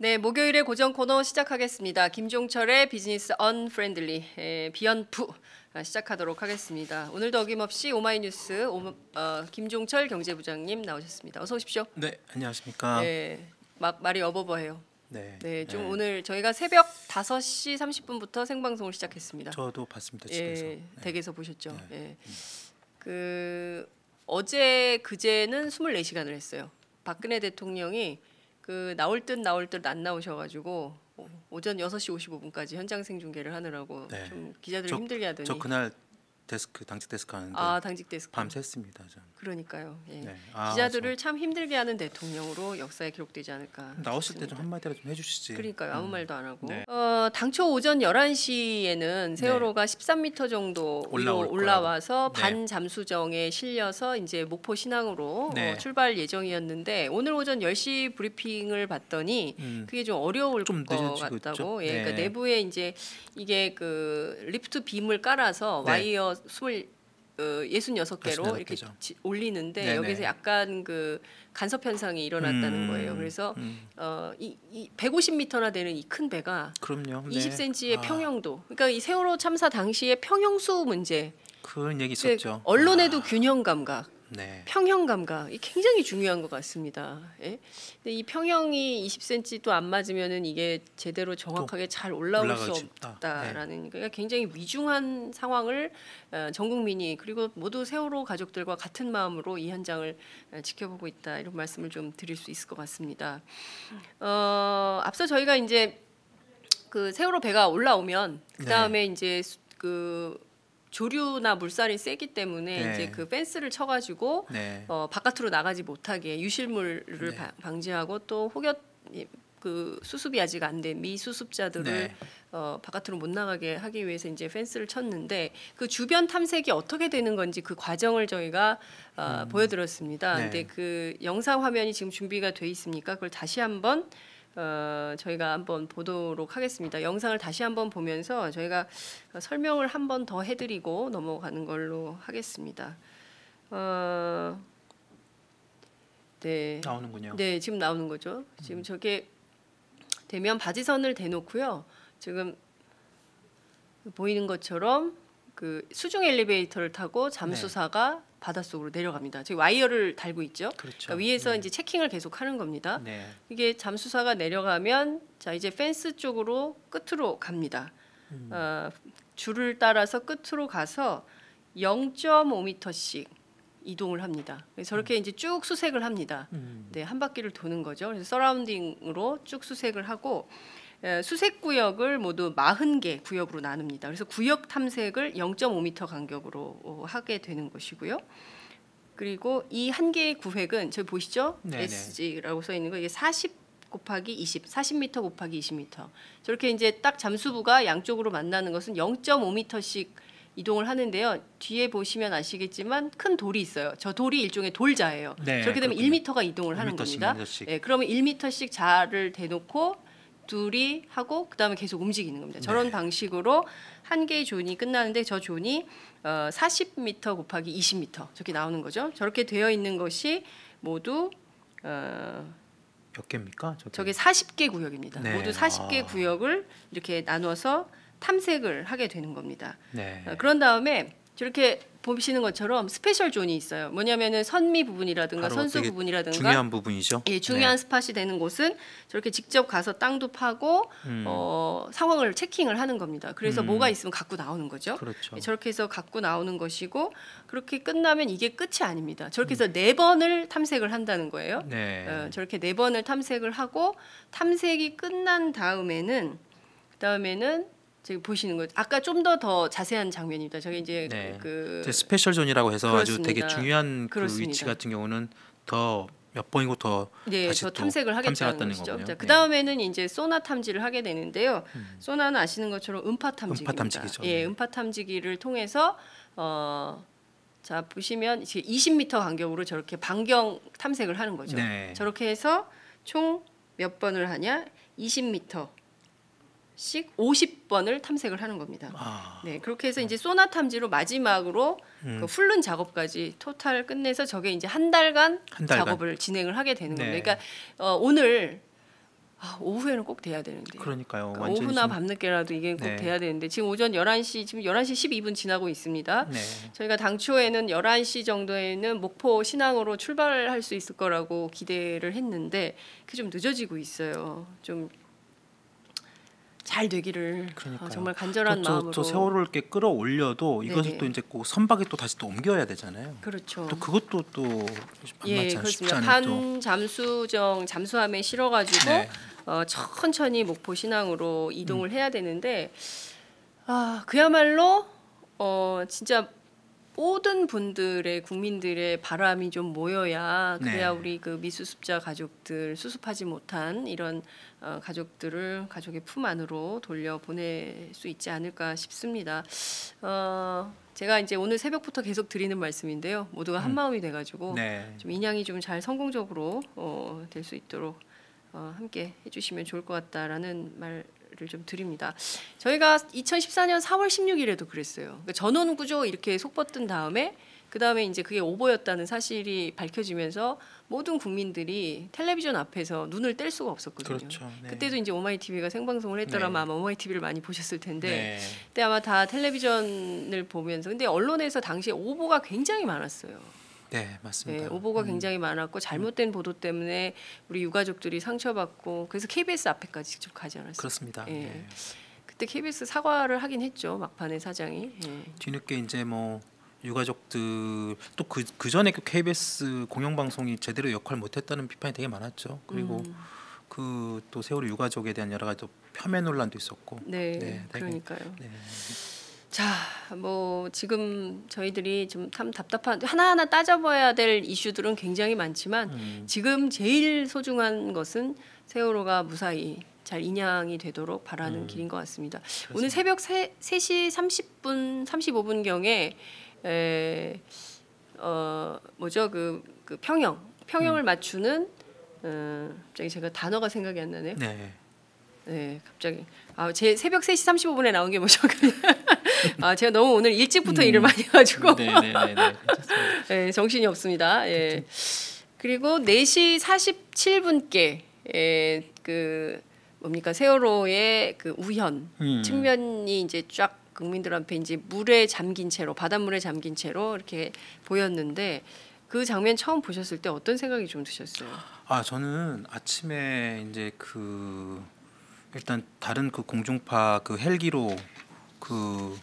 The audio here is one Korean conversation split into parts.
네, 목요일에 고정 코너 시작하겠습니다. 김종철의 비즈니스 언프렌들리 비언프 시작하도록 하겠습니다. 오늘도 어김없이 오마이뉴스 김종철 경제부장님 나오셨습니다. 어서 오십시오. 네, 안녕하십니까. 네, 막 말이 어버버해요. 네, 좀 오늘 저희가 새벽 5시 30분부터 생방송을 시작했습니다. 저도 봤습니다. 집에서. 댁에서 보셨죠. 그 어제 그제는 24시간을 했어요. 박근혜 대통령이 그 나올 듯 안 나오셔가지고 오전 6시 55분까지 현장 생중계를 하느라고 좀 기자들을 힘들게 하더니 저 그날 당직 데스크 하는데 당직 데스크 밤샜습니다. 저는. 그러니까요. 네. 기자들을 참 힘들게 하는 대통령으로 역사에 기록되지 않을까 나오실 싶습니다. 때 좀 한마디라도 좀 해주시지. 그러니까요. 아무 말도 안 하고. 네. 당초 오전 11시에는 세월호가 13m 정도 위로 올라와서 반잠수정에 실려서 이제 목포 신항으로 출발 예정이었는데 오늘 오전 10시 브리핑을 봤더니 그게 좀 어려울 것 같다고. 그러니까 내부에 이제 이게 그 리프트 빔을 깔아서 와이어 66개로 이렇게 올리는데 여기서 약간 그 간섭 현상이 일어났다는 거예요. 그래서 이 150m나 되는 이 큰 배가 20cm의 평형도, 그러니까 이 세월호 참사 당시에 평형수 문제, 그런 얘기 있었죠. 언론에도 균형 감각, 평형 감각, 이 굉장히 중요한 것 같습니다. 근데 이 평형이 20cm도 안 맞으면은 이게 제대로 정확하게 잘 올라올 수 없다라는, 그러니까 굉장히 위중한 상황을 전 국민이 그리고 모두 세월호 가족들과 같은 마음으로 이 현장을 지켜보고 있다, 이런 말씀을 좀 드릴 수 있을 것 같습니다. 앞서 저희가 이제 그 세월호 배가 올라오면 그 다음에 이제 그 조류나 물살이 세기 때문에 이제 그 펜스를 쳐가지고 바깥으로 나가지 못하게 유실물을 방지하고 또 혹여 그 수습이 아직 안 된 미수습자들을 바깥으로 못 나가게 하기 위해서 이제 펜스를 쳤는데 그 주변 탐색이 어떻게 되는 건지 그 과정을 저희가 보여드렸습니다. 근데 그 영상 화면이 지금 준비가 돼 있습니까? 그걸 다시 한번 저희가 한번 보도록 하겠습니다. 영상을 다시 한번 보면서 저희가 설명을 한번 더 해드리고 넘어가는 걸로 하겠습니다. 나오는군요. 네, 지금 나오는 거죠. 지금 저게 되면 바지선을 대놓고요. 지금 보이는 것처럼 그 수중 엘리베이터를 타고 잠수사가 바닷속으로 내려갑니다. 지금 와이어를 달고 있죠. 그러니까 위에서 이제 체킹을 계속 하는 겁니다. 이게 잠수사가 내려가면 자 이제 펜스 쪽으로 끝으로 갑니다. 줄을 따라서 끝으로 가서 0.5m씩 이동을 합니다. 저렇게 이제 쭉 수색을 합니다. 한 바퀴를 도는 거죠. 그래서 서라운딩으로 쭉 수색을 하고 수색 구역을 모두 40개 구역으로 나눕니다. 그래서 구역 탐색을 0.5m 간격으로 하게 되는 것이고요. 그리고 이 한 개의 구획은 저기 보시죠? SG라고 써 있는 거, 이게 40 곱하기 20, 40m 곱하기 20m. 저렇게 이제 딱 잠수부가 양쪽으로 만나는 것은 0.5m씩 이동을 하는데요. 뒤에 보시면 아시겠지만 큰 돌이 있어요. 저 돌이 일종의 돌자예요. 저렇게 되면 1m가 이동을 하는 겁니다. 그러면 1m씩 자를 대놓고 둘이 하고 그다음에 계속 움직이는 겁니다. 저런 방식으로 한 개의 존이 끝나는데 저 존이 40m 곱하기 20m 저렇게 나오는 거죠. 저렇게 되어 있는 것이 모두 몇 개입니까? 저게 40개 구역입니다. 모두 40개 구역을 이렇게 나눠서 탐색을 하게 되는 겁니다. 그런 다음에 저렇게 보시는 것처럼 스페셜 존이 있어요. 뭐냐면은 선미 부분이라든가 선수 부분이라든가 중요한 부분이죠. 중요한 스팟이 되는 곳은 저렇게 직접 가서 땅도 파고 상황을 체킹을 하는 겁니다. 그래서 뭐가 있으면 갖고 나오는 거죠. 저렇게 해서 갖고 나오는 것이고, 그렇게 끝나면 이게 끝이 아닙니다. 저렇게 해서 4번을 탐색을 한다는 거예요. 저렇게 4번을 탐색을 하고 탐색이 끝난 다음에는 지금 보시는 거 아까 좀 더 자세한 장면입니다. 저게 이제 그 스페셜 존이라고 해서 아주 되게 중요한 그 위치 같은 경우는 더 몇 번이고 더 다시 더 탐색을 하겠다는 것이죠. 거군요. 그 다음에는 이제 소나 탐지를 하게 되는데요. 소나는 아시는 것처럼 음파 탐지기입니다. 음파 탐지기를 통해서 자 보시면 20m 간격으로 저렇게 반경 탐색을 하는 거죠. 저렇게 해서 총 몇 번을 하냐? 20m. 씩 50번을 탐색을 하는 겁니다. 그렇게 해서 이제 소나 탐지로 마지막으로 그 훑는 작업까지 토탈 끝내서 저게 이제 한 달간 작업을 진행을 하게 되는 겁니다. 그러니까 오늘 오후에는 꼭 돼야 되는데. 그러니까요. 그러니까 완전히 오후나 지금 밤늦게라도 이게 꼭 네. 돼야 되는데 지금 오전 11시 지금 11시 12분 지나고 있습니다. 네. 저희가 당초에는 11시 정도에는 목포 신항으로 출발할 수 있을 거라고 기대를 했는데 그게 좀 늦어지고 있어요. 좀 잘 되기를 그러니까요. 정말 간절한 마음으로. 저 세월호를 이렇게 끌어올려도 이것을 네네. 또 이제 꼭 선박에 또 다시 또 옮겨야 되잖아요. 그렇죠. 또 그것도 또 만만치 않 쉽지 그렇습니다. 않은 또 반잠수정 잠수함에 실어가지고 네. 천천히 목포 신항으로 이동을 해야 되는데 그야말로 진짜 모든 분들의 국민들의 바람이 좀 모여야 그래야 네. 우리 그 미수습자 가족들 수습하지 못한 이런 가족들을 가족의 품 안으로 돌려 보낼 수 있지 않을까 싶습니다. 제가 이제 오늘 새벽부터 계속 드리는 말씀인데요. 모두가 한 마음이 돼가지고 네. 좀 인양이 좀 잘 성공적으로 될 수 있도록 함께 해주시면 좋을 것 같다라는 말을 좀 드립니다. 저희가 2014년 4월 16일에도 그랬어요. 그러니까 전원 구조 이렇게 속뻗은 다음에 그 다음에 이제 그게 오보였다는 사실이 밝혀지면서 모든 국민들이 텔레비전 앞에서 눈을 뗄 수가 없었거든요. 그렇죠. 네. 그때도 이제 오마이TV가 생방송을 했더라면 네. 아마 오마이TV를 많이 보셨을 텐데 네. 그때 아마 다 텔레비전을 보면서 근데 언론에서 당시에 오보가 굉장히 많았어요. 네, 맞습니다. 오보가 굉장히 많았고 잘못된 보도 때문에 우리 유가족들이 상처받고 그래서 KBS 앞에까지 직접 가지 않았어요. 그렇습니다. 예. 네. 그때 KBS 사과를 하긴 했죠. 막판에 사장이. 뒤늦게 이제 뭐 유가족들 또 그 전에 그 KBS 공영방송이 제대로 역할을 못했다는 비판이 되게 많았죠. 그리고 그 또 세월호 유가족에 대한 여러 가지 또 폄훼 논란도 있었고. 네, 되게, 그러니까요. 네. 자, 뭐 지금 저희들이 좀 참 답답한 하나하나 따져봐야 될 이슈들은 굉장히 많지만 지금 제일 소중한 것은 세월호가 무사히 잘 인양이 되도록 바라는 길인 것 같습니다. 그렇습니다. 오늘 새벽 3시 30분 35분 경에 뭐죠 그 평형을 맞추는 갑자기 제가 단어가 생각이 안 나네요. 네. 네, 갑자기 제 새벽 3시 35분에 나온 게 뭐죠? 제가 너무 오늘 일찍부터 일을 많이 해가지고 네, 괜찮습니다. 네, 정신이 없습니다. 예. 그리고 4시 47분께 그 뭡니까 세월호의 그 우현 측면이 이제 쫙 국민들한테 이제 물에 잠긴 채로 바닷물에 잠긴 채로 이렇게 보였는데 그 장면 처음 보셨을 때 어떤 생각이 좀 드셨어요? 저는 아침에 이제 그 일단 다른 그 공중파 그 헬기로 그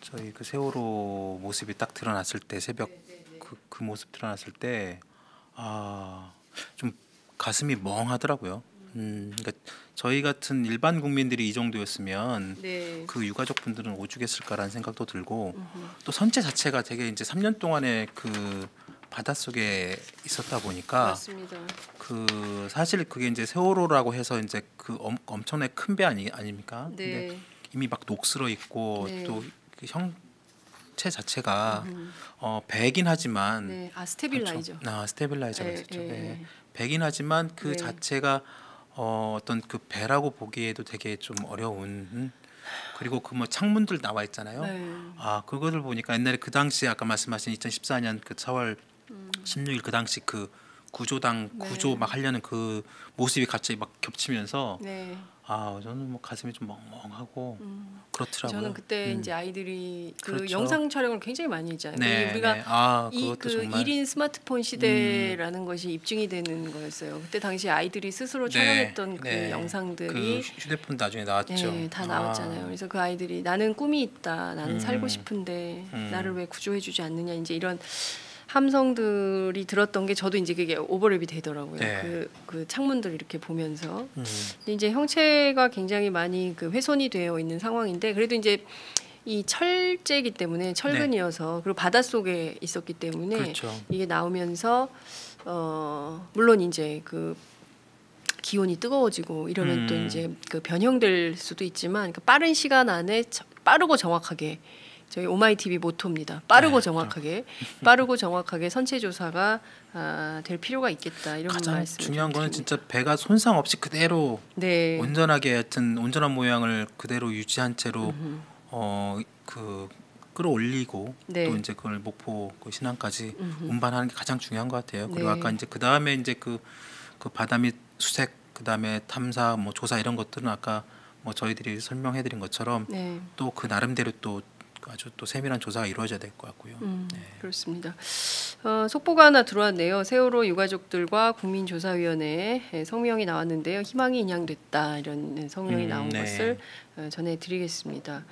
저희 그 세월호 모습이 딱 드러났을 때 새벽 그 모습 드러났을 때 좀 가슴이 멍하더라고요. 그러니까 저희 같은 일반 국민들이 이 정도였으면 네. 그 유가족분들은 오죽했을까라는 생각도 들고 또 선체 자체가 되게 이제 3년 동안에 그 바닷속에 있었다 보니까 맞습니다. 그 사실 그게 이제 세월호라고 해서 이제 그 엄청나게 큰 배 아닙니까? 근데 네. 이미 막 녹슬어 있고 네. 또 그 형체 자체가 배긴 하지만 네. 스테빌라이저. 스테빌라이저가 예, 있었죠. 예, 네. 예. 배긴 하지만 그 네. 자체가 어떤 그 배라고 보기에도 되게 좀 어려운 그리고 그 뭐 창문들 나와 있잖아요. 네. 그거를 보니까 옛날에 그 당시 아까 말씀하신 2014년 그 4월 16일 그 당시 그 구조당 네. 구조 막 하려는 그 모습이 갑자기 막 겹치면서 네. 저는 뭐 가슴이 좀 멍멍하고 그렇더라고요. 저는 그때 이제 아이들이 그 그렇죠. 영상 촬영을 굉장히 많이 했잖아요. 네, 우리가 네. 이 그것도 그 정말 1인 스마트폰 시대라는 것이 입증이 되는 거였어요. 그때 당시 아이들이 스스로 촬영했던 그 네. 영상들이 그 휴대폰 나중에 나왔죠. 네, 다 나왔잖아요. 그래서 그 아이들이 나는 꿈이 있다, 나는 살고 싶은데 나를 왜 구조해주지 않느냐 이제 이런 함성들이 들었던 게 저도 이제 그게 오버랩이 되더라고요. 네. 그 창문들 이렇게 보면서 근데 이제 형체가 굉장히 많이 그 훼손이 되어 있는 상황인데 그래도 이제 이 철제이기 때문에 철근이어서 그리고 바닷속에 있었기 때문에 그렇죠. 이게 나오면서 물론 이제 그 기온이 뜨거워지고 이러면 또 이제 그 변형될 수도 있지만 그러니까 빠른 시간 안에 빠르고 정확하게 저희 오마이TV 모토입니다. 빠르고 정확하게 선체 조사가 될 필요가 있겠다 이런 가장 말씀. 중요한 거는 진짜 배가 손상 없이 그대로 네. 온전하게 하여튼 온전한 모양을 그대로 유지한 채로 그 끌어올리고 네. 또 이제 그걸 목포 그 신항까지 운반하는 게 가장 중요한 것 같아요. 그리고 네. 아까 이제 그 다음에 이제 그 바다 밑 수색 그다음에 탐사, 뭐 조사 이런 것들은 아까 뭐 저희들이 설명해드린 것처럼 네. 또 그 나름대로 또 아주 또 세밀한 조사가 이루어져야 될 것 같고요. 네. 그렇습니다. 속보가 하나 들어왔네요. 세월호 유가족들과 국민조사위원회에 성명이 나왔는데요. 희망이 인양됐다 이런 성명이 나온 네. 것을 전해드리겠습니다.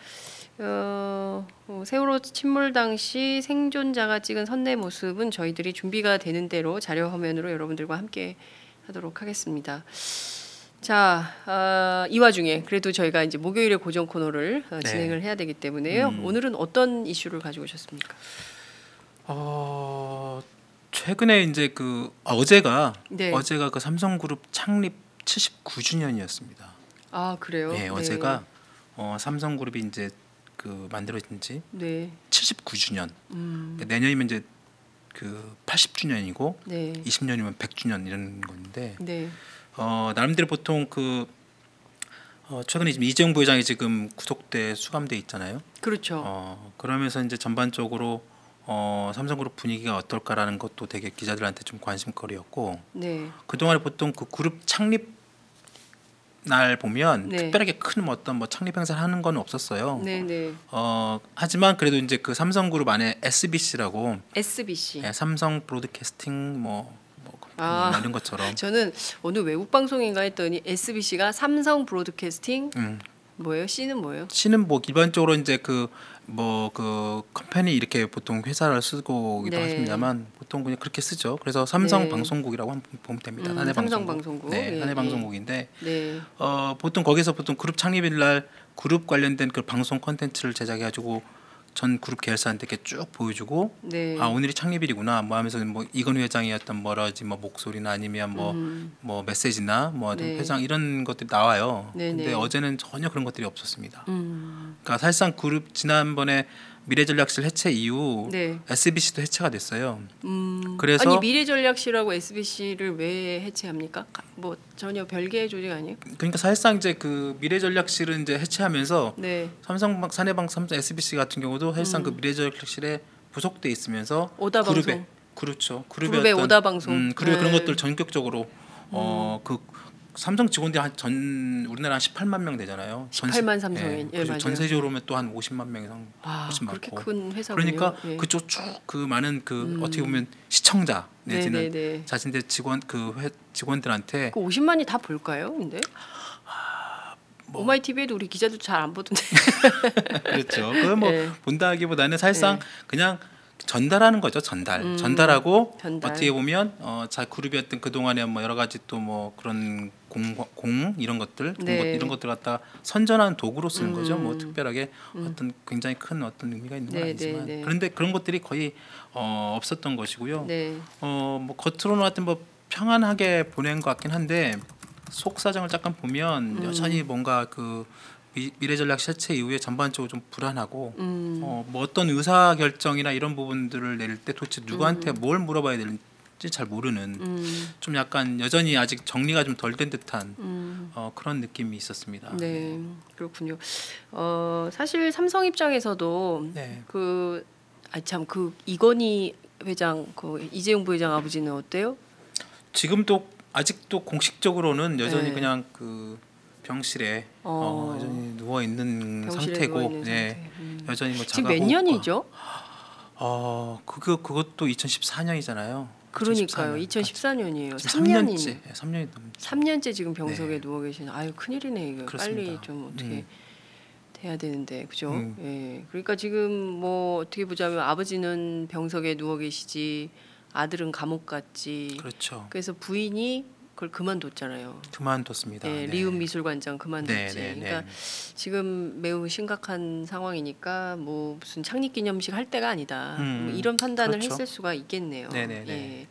세월호 침몰 당시 생존자가 찍은 선내 모습은 저희들이 준비가 되는 대로 자료 화면으로 여러분들과 함께 하도록 하겠습니다. 자, 이 와중에 그래도 저희가 이제 목요일에 고정 코너를 진행을 해야 되기 때문에요. 오늘은 어떤 이슈를 가지고 오셨습니까? 최근에 이제 그 어제가 네. 그 삼성그룹 창립 79주년이었습니다. 아 그래요? 네, 어제가 삼성그룹이 이제 그 만들어진 지 네. 79주년. 내년이면 이제 그 80주년이고 네. 20년이면 100주년 이런 건데 네. 나름대로 보통 그 최근에 지금 이재용 부회장이 지금 구속돼 수감돼 있잖아요. 그렇죠. 그러면서 이제 전반적으로 삼성그룹 분위기가 어떨까라는 것도 되게 기자들한테 좀 관심거리였고 네. 그동안에 보통 그 그룹 창립 날 보면 네. 특별하게 큰 어떤 뭐 창립 행사를 하는 건 없었어요. 네, 네. 하지만 그래도 이제 그 삼성그룹 안에 SBC라고 SBC. 삼성 브로드캐스팅 뭐 이런 것처럼 저는 어느 외국 방송인가 했더니 SBC가 삼성 브로드캐스팅 뭐예요? C는 뭐예요? C는 뭐 일반적으로 이제 그 컴퍼니 이렇게 보통 회사를 쓰고기도 네. 하십니다만 보통 그냥 그렇게 쓰죠. 그래서 삼성 네. 방송국이라고 한번 보면 됩니다. 사내 삼성 방송국. 방송국. 네, 예, 사내 예. 방송국인데 네. 보통 거기서 보통 그룹 창립일 날 그룹 관련된 그 방송 콘텐츠를 제작해 가지고 전 그룹 계열사한테 이렇게 쭉 보여주고 네. 오늘이 창립일이구나 뭐 하면서 뭐 이건희 회장의 어떤 뭐라지 뭐 목소리나 아니면 뭐 메시지나 뭐 네. 회장 이런 것들이 나와요. 네, 근데 네. 어제는 전혀 그런 것들이 없었습니다. 그러니까 사실상 그룹 지난번에 미래전략실 해체 이후 네. SBC도 해체가 됐어요. 그래서 아니 미래전략실하고 SBC를 왜 해체합니까? 뭐 전혀 별개의 조직 아니에요? 그러니까 사실상 이제 그 미래전략실은 이제 해체하면서 네. 삼성 사내방 삼성 SBC 같은 경우도 사실상 그 미래전략실에 부속돼 있으면서 오다 그룹에 방송. 그렇죠. 그룹의 오다 방송. 그룹의 그런 네. 것들 전격적으로 그 삼성 직원들이 우리나라 한 18만 명 되잖아요. 18만 삼성인. 예, 그리고 맞아요. 전세적으로 하면 또 한 50만 명 이상 와, 훨씬 그렇게 많고. 큰 회사군요. 그러니까 예. 그쪽 쭉 그 많은 그 어떻게 보면 시청자 내지는 네, 네, 네. 자신들 직원들한테 그 50만이 다 볼까요? 근데 오마이 TV에도 우리 기자도 잘 안 보던데. 그렇죠. 그걸 뭐 네. 본다기보다는 사실상 그냥 전달하는 거죠. 전달하고 전달. 어떻게 보면 자 그룹이 어떤 그 동안에 뭐 여러 가지 또 뭐 그런 공 이런 것들 네. 이런 것들 갖다 선전하는 도구로 쓰는 거죠. 뭐 특별하게 어떤 굉장히 큰 어떤 의미가 있는 건 네, 아니지만 네, 네. 그런데 그런 것들이 거의 없었던 것이고요. 네. 뭐 겉으로는 하여튼 뭐 평안하게 보낸 것 같긴 한데 속 사정을 잠깐 보면 여전히 뭔가 그 미래전략 실체 이후에 전반적으로 좀 불안하고 뭐 어떤 의사 결정이나 이런 부분들을 내릴 때 도대체 누구한테 뭘 물어봐야 되는지 잘 모르는 좀 약간 여전히 아직 정리가 좀 덜 된 듯한 그런 느낌이 있었습니다. 네, 그렇군요. 사실 삼성 입장에서도 네. 그 이건희 회장, 그 이재용 부회장 아버지는 어때요? 지금도 아직도 공식적으로는 여전히 네. 그냥 그 병실에 여전히 누워 있는 병실에 상태고, 누워 있는 네, 상태. 여전히 뭐 지금 자가고 몇 년이죠? 그것도 2014년이잖아요. 그러니까요. 2014년이에요. 3년째, 3년이 넘. 3년째 지금 병석에 네. 누워 계신. 아유 큰일이네 이거. 그렇습니다. 빨리 좀 어떻게 돼야 되는데 그죠? 음. 예. 그러니까 지금 뭐 어떻게 보자면 아버지는 병석에 누워 계시지 아들은 감옥 갔지. 그렇죠. 그래서 부인이 그걸 그만뒀잖아요. 그만뒀습니다. 예, 네. 리움 미술관장 그만뒀지. 네, 네, 네. 그러니까 지금 매우 심각한 상황이니까 뭐 무슨 창립기념식 할 때가 아니다. 뭐 이런 판단을 그렇죠. 했을 수가 있겠네요. 네, 네, 네.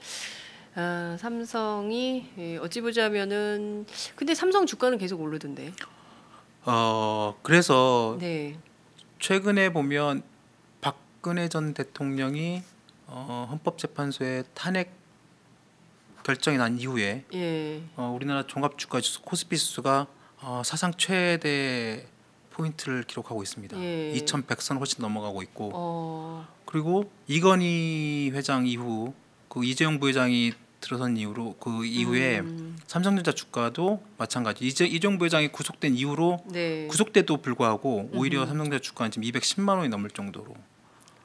예. 삼성이 어찌 보자면은 근데 삼성 주가는 계속 오르던데. 그래서 네. 최근에 보면 박근혜 전 대통령이 헌법재판소에 탄핵 결정이 난 이후에 예. 우리나라 종합주가지수 코스피 지수가 사상 최대 포인트를 기록하고 있습니다. 예. 2,100선 훨씬 넘어가고 있고 어. 그리고 이건희 회장 이후 그 이재용 부회장이 들어선 이후로 그 이후에 삼성전자 주가도 마찬가지. 이제 이종부 회장이 구속된 이후로 네. 구속돼도 불구하고 오히려 삼성전자 주가는 지금 210만 원이 넘을 정도로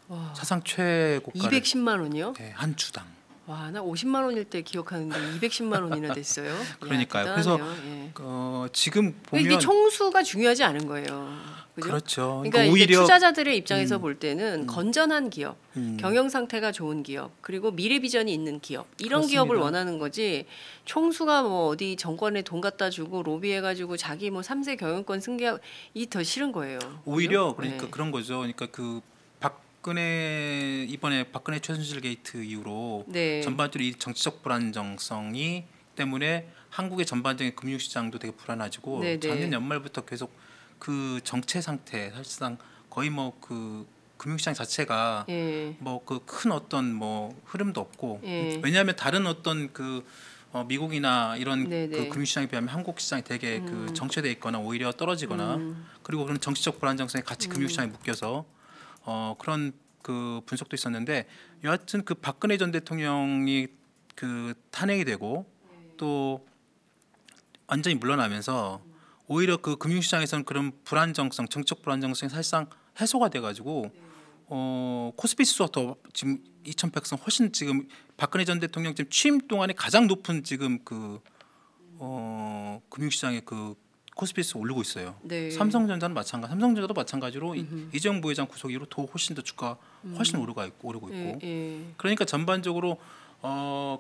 와, 사상 최고가를 210만 원이요? 네, 한 주당. 와, 나 50만 원일 때 기억하는데 210만 원이나 됐어요. 그러니까요. 야, 그래서 대단하네요. 예. 지금 보면 이게 총수가 중요하지 않은 거예요. 그죠? 그렇죠. 그러니까 이게 오히려 투자자들의 입장에서 볼 때는 건전한 기업, 음. 경영 상태가 좋은 기업, 그리고 미래 비전이 있는 기업 이런 그렇습니다. 기업을 원하는 거지. 총수가 뭐 어디 정권에 돈 갖다 주고 로비해가지고 자기 뭐 3세 경영권 승계하고 이 더 싫은 거예요. 오히려 그죠? 그러니까 네. 그런 거죠. 그러니까 그 박근혜 이번에 박근혜 최순실 게이트 이후로 네. 전반적으로 이 정치적 불안정성이 때문에 한국의 전반적인 금융시장도 되게 불안해지고 네, 네. 작년 연말부터 계속 그 정체 상태 사실상 거의 뭐 그 금융시장 자체가 예. 뭐 그 큰 어떤 뭐 흐름도 없고 예. 왜냐하면 다른 어떤 그 미국이나 이런 네, 그 네. 금융시장에 비하면 한국 시장이 되게 그 정체돼 있거나 오히려 떨어지거나 그리고 그런 정치적 불안정성이 같이 금융시장에 묶여서 그런 그 분석도 있었는데 여하튼 그 박근혜 전 대통령이 그 탄핵이 되고 또 완전히 물러나면서 오히려 그 금융시장에서는 그런 불안정성, 정책 불안정성이 사실상 해소가 돼가지고 코스피 지수가 더 지금 2,100선 훨씬 지금 박근혜 전 대통령 지금 취임 동안에 가장 높은 지금 그 금융시장의 그 코스피 지수 올리고 있어요. 네. 삼성전자는 마찬가지. 삼성전자도 마찬가지로 이재용 부회장 구속 이후로 더 훨씬 더 주가 훨씬 오르고 있고. 예, 예. 그러니까 전반적으로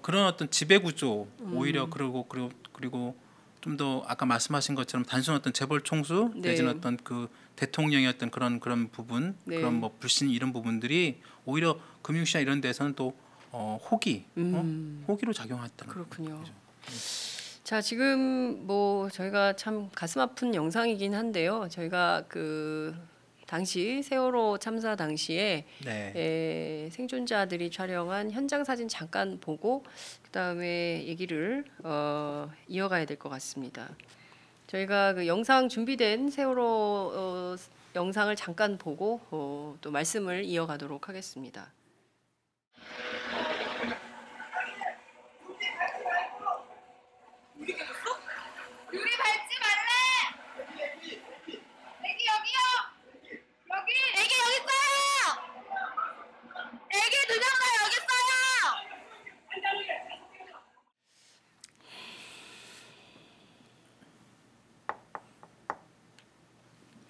그런 어떤 지배 구조 오히려 그리고 좀 더 아까 말씀하신 것처럼 단순 어떤 재벌 총수 네. 내지는 어떤 그 대통령의 어떤 그런 부분 네. 그런 뭐 불신 이런 부분들이 오히려 금융시장 이런 데서는 또 호기로 작용했다는 그렇군요. 거죠. 자, 지금 뭐 저희가 참 가슴 아픈 영상이긴 한데요. 저희가 그 당시 세월호 참사 당시에 네. 생존자들이 촬영한 현장 사진 잠깐 보고 그다음에 얘기를 이어가야 될 것 같습니다. 저희가 그 영상 준비된 세월호 영상을 잠깐 보고 또 말씀을 이어가도록 하겠습니다. 유리 밟지 말래! 애기 여기요! 여기! 애기 여기 있어요! 애기 2명 다 여기 있어요!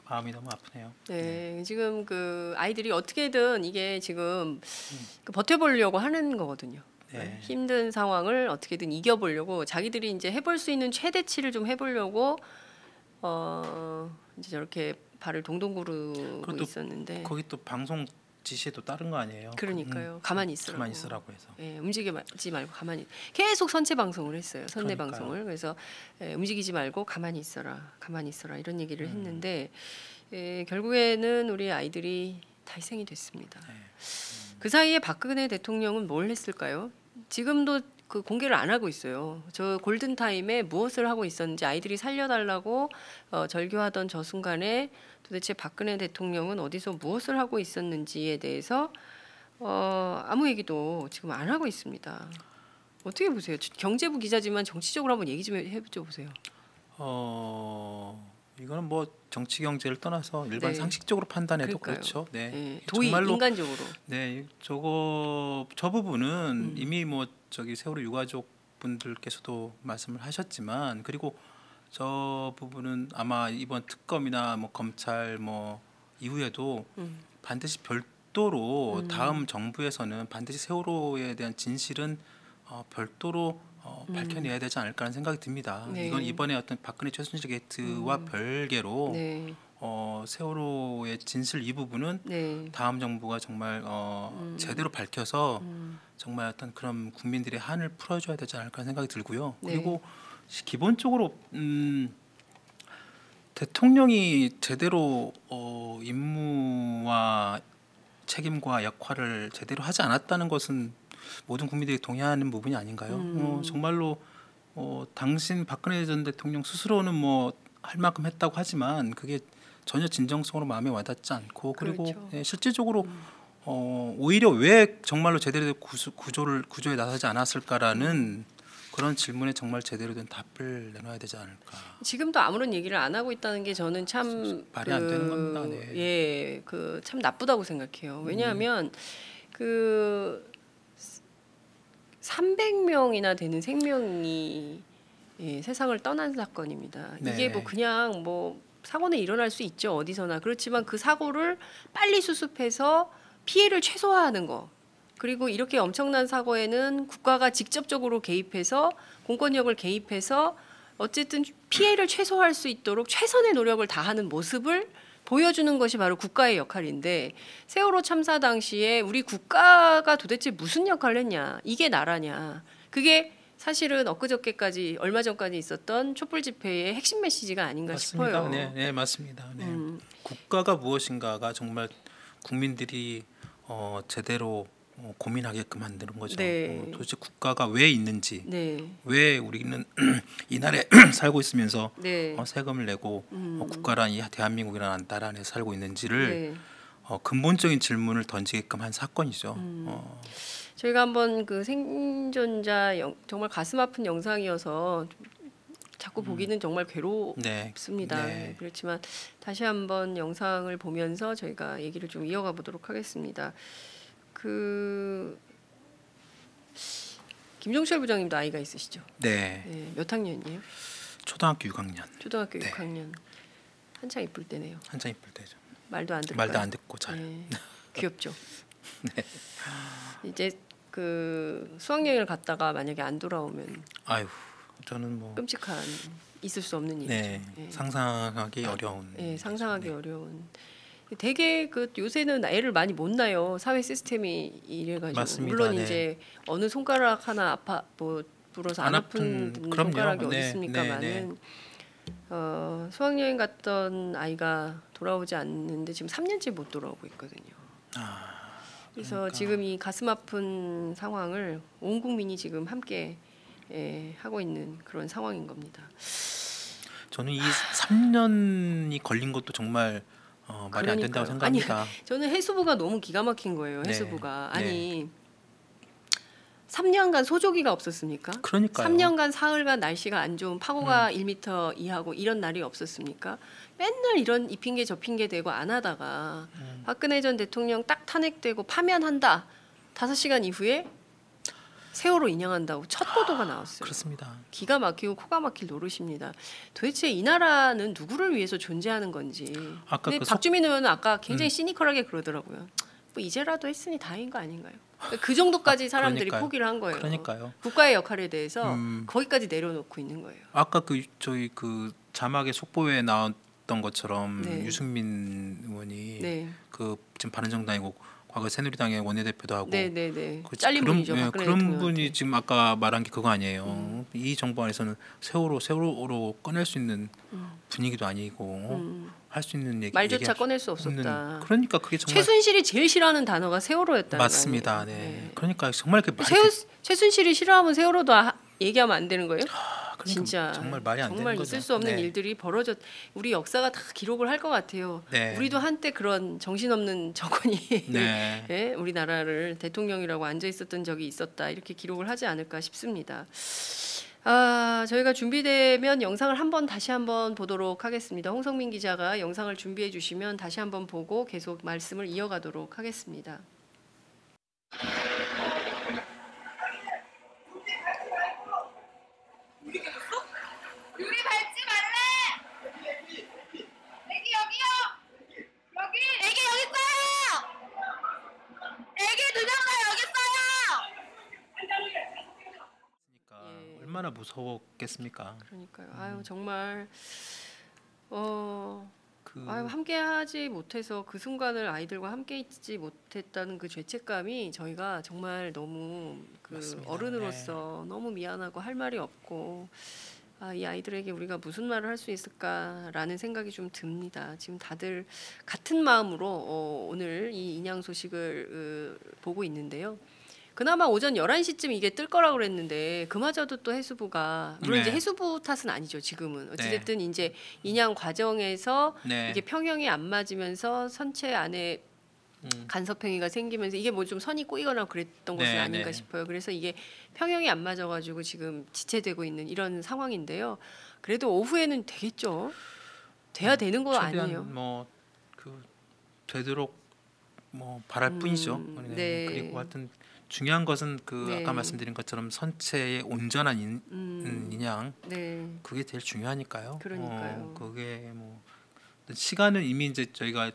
마음이 너무 아프네요. 네, 지금 그 아이들이 어떻게든 이게 지금 그 버텨보려고 하는 거거든요. 네. 힘든 상황을 어떻게든 이겨보려고 자기들이 이제 해볼 수 있는 최대치를 좀 해보려고 이제 저렇게 발을 동동 구르고 그것도 있었는데 거기 또 방송 지시에도 따른 거 아니에요? 그러니까요. 가만히 있으라고. 가만히 있으라고 해서. 예, 움직이지 말고 가만히 계속 선체 방송을 했어요. 선내 그러니까요. 방송을. 그래서 움직이지 말고 가만히 있어라. 이런 얘기를 했는데 결국에는 우리 아이들이 다 희생이 됐습니다. 네. 그 사이에 박근혜 대통령은 뭘 했을까요? 지금도 그 공개를 안 하고 있어요. 저 골든 타임에 무엇을 하고 있었는지 아이들이 살려달라고 절규하던 저 순간에 도대체 박근혜 대통령은 어디서 무엇을 하고 있었는지에 대해서 아무 얘기도 지금 안 하고 있습니다. 어떻게 보세요? 경제부 기자지만 정치적으로 한번 얘기 좀 해줘 보세요. 이거는 뭐 정치 경제를 떠나서 일반 네. 상식적으로 판단해도 그러니까요. 그렇죠. 네. 예, 도의 정말로 인간적으로. 네, 저 부분은 이미 뭐 저기 세월호 유가족 분들께서도 말씀을 하셨지만 그리고 저 부분은 아마 이번 특검이나 뭐 검찰 뭐 이후에도 반드시 별도로 다음 정부에서는 반드시 세월호에 대한 진실은 별도로 밝혀내야 되지 않을까라는 생각이 듭니다. 네. 이건 이번에 어떤 박근혜 최순실 게이트와 별개로 네, 세월호의 진실 이 부분은 네, 다음 정부가 정말 제대로 밝혀서 정말 어떤 그런 국민들의 한을 풀어줘야 되지 않을까 생각이 들고요. 네. 그리고 기본적으로 대통령이 제대로 임무와 책임과 역할을 제대로 하지 않았다는 것은 모든 국민들이 동의하는 부분이 아닌가요? 정말로 당신 박근혜 전 대통령 스스로는 뭐 할 만큼 했다고 하지만 그게 전혀 진정성으로 마음에 와닿지 않고 그리고 그렇죠. 실질적으로 오히려 왜 정말로 제대로 된 구조에 나서지 않았을까라는 그런 질문에 정말 제대로 된 답을 내놔야 되지 않을까. 지금도 아무런 얘기를 안 하고 있다는 게 저는 참 말이 안 되는 겁니다. 네. 예, 그 참 나쁘다고 생각해요. 왜냐하면 그 300명이나 되는 생명이 세상을 떠난 사건입니다. 네. 이게 뭐 그냥 뭐 사고는 일어날 수 있죠, 어디서나. 그렇지만 그 사고를 빨리 수습해서 피해를 최소화하는 거. 그리고 이렇게 엄청난 사고에는 국가가 직접적으로 개입해서 공권력을 개입해서 어쨌든 피해를 최소화할 수 있도록 최선의 노력을 다하는 모습을 보여주는 것이 바로 국가의 역할인데, 세월호 참사 당시에 우리 국가가 도대체 무슨 역할을 했냐, 이게 나라냐, 그게 사실은 엊그저께까지 얼마 전까지 있었던 촛불 집회의 핵심 메시지가 아닌가 맞습니다. 싶어요. 네, 네 맞습니다. 네. 국가가 무엇인가가 정말 국민들이 제대로 고민하게끔 만드는 거죠. 네. 도대체 국가가 왜 있는지, 네, 왜 우리는 이 나라에 살고 있으면서 네, 세금을 내고 국가란 이 대한민국이라는 나라 안에 살고 있는지를 네. 근본적인 질문을 던지게끔 한 사건이죠. 저희가 한번 그 생존자 정말 가슴 아픈 영상이어서 자꾸 보기는 정말 괴롭습니다. 네. 그렇지만 다시 한번 영상을 보면서 저희가 얘기를 좀 이어가 보도록 하겠습니다. 그 김종철 부장님도 아이가 있으시죠? 네. 네, 몇 학년이에요? 초등학교 6학년. 초등학교 네. 6학년. 한창 이쁠 때네요. 한참 이쁠 때죠. 말도 안 들을까요? 말도 안 듣고 잘. 네. 귀엽죠. 네. 이제 그 수학여행을 갔다가 만약에 안 돌아오면 아유, 저는 뭐 끔찍한, 있을 수 없는 일이죠. 네, 네. 상상하기 어려운. 네, 상상하기 네. 어려운. 되게 그 요새는 애를 많이 못 낳아요. 사회 시스템이 이래가지고. 맞습니다. 물론 네. 이제 어느 손가락 하나 뭐 불어서 안 아픈 그럼요. 손가락이 어디 네, 있습니까만은 수학여행 갔던 아이가 돌아오지 않는데 지금 3년째 못 돌아오고 있거든요. 그래서 그러니까. 지금 이 가슴 아픈 상황을 온 국민이 지금 함께 하고 있는 그런 상황인 겁니다. 저는 이 3년이 걸린 것도 정말 말이 안 된다고 그러니까요. 생각합니다. 저는 해수부가 너무 기가 막힌 거예요. 네. 해수부가. 네. 아니 3년간 소조기가 없었습니까? 그러니까요. 3년간 사흘간 날씨가 안 좋은 파고가 1m 이하고 이런 날이 없었습니까? 맨날 이런 이 핑계 저 핑계 대고 안 하다가 박근혜 전 대통령 딱 탄핵되고 파면한다. 5시간 이후에 세월호 인양한다고 첫 보도가 나왔어요. 그렇습니다. 기가 막히고 코가 막힐 노릇입니다. 도대체 이 나라는 누구를 위해서 존재하는 건지. 아까 근데 그 박주민 의원은 아까 굉장히 시니컬하게 그러더라고요. 뭐 이제라도 했으니 다행인 거 아닌가요? 그 정도까지 사람들이 그러니까요. 포기를 한 거예요. 그러니까요. 국가의 역할에 대해서 음. 거기까지 내려놓고 있는 거예요. 아까 저희 그 자막의 속보에 나왔던 것처럼 네. 유승민 의원이 네, 그 지금 바른정당이고 과거 새누리당의 원내대표도 하고 네, 네, 네. 그 잘린 그런, 분이죠. 박근혜 그런 대통령한테. 분이 지금 아까 말한 게 그거 아니에요. 이 정부 안에서는 세월호로 꺼낼 수 있는 분위기도 아니고 할 수 있는 얘기 말조차 얘기할 꺼낼 수 없는, 없었다. 그러니까 그게 정말 최순실이 제일 싫어하는 단어가 세월호였다는 맞습니다. 거 아니에요? 네. 그러니까 정말 그 최순실이 싫어하면 세월호도 얘기하면 안 되는 거예요? 그러니까 진짜 정말 말이 안 정말 되는 있을 거죠. 수 없는 네. 일들이 벌어졌. 우리 역사가 다 기록을 할 것 같아요. 네. 우리도 한때 그런 정신없는 정권이 네. 예? 우리나라를 대통령이라고 앉아 있었던 적이 있었다. 이렇게 기록을 하지 않을까 싶습니다. 저희가 준비되면 영상을 다시 한번 보도록 하겠습니다. 홍성민 기자가 영상을 준비해 주시면 다시 한번 보고 계속 말씀을 이어가도록 하겠습니다. 유리 밟지 말래! 애기 여기요! 여기! 애기 여기 있어요! 애기 2명 다 여기 있어요! 그러니까 예. 얼마나 무서웠겠습니까? 그러니까요. 정말 그 함께하지 못해서 그 순간을 아이들과 함께 있지 못했다는 그 죄책감이 저희가 정말 너무 그 맞습니다. 어른으로서 너무 미안하고 할 말이 없고 이 아이들에게 우리가 무슨 말을 할 수 있을까라는 생각이 좀 듭니다. 지금 다들 같은 마음으로 오늘 이 인양 소식을 보고 있는데요. 그나마 오전 11시쯤 이게 뜰 거라고 그랬는데 그마저도 또 해수부가 물론 네. 이제 해수부 탓은 아니죠. 지금은 어찌됐든 이제 인양 과정에서 네. 이게 평형이 안 맞으면서 선체 안에 간섭행위가 생기면서 이게 뭐 좀 선이 꼬이거나 그랬던 것은 네, 아닌가 네. 싶어요. 그래서 이게 평형이 안 맞아가지고 지금 지체되고 있는 이런 상황인데요. 그래도 오후에는 되겠죠. 돼야 되는 거 아니에요. 최대한 뭐 그 되도록 뭐 바랄 뿐이죠. 네. 네. 그리고 하여튼 중요한 것은 그 네. 아까 말씀드린 것처럼 선체의 온전한 인양 네. 그게 제일 중요하니까요. 그러니까요. 그게 뭐 시간은 이미 이제 저희가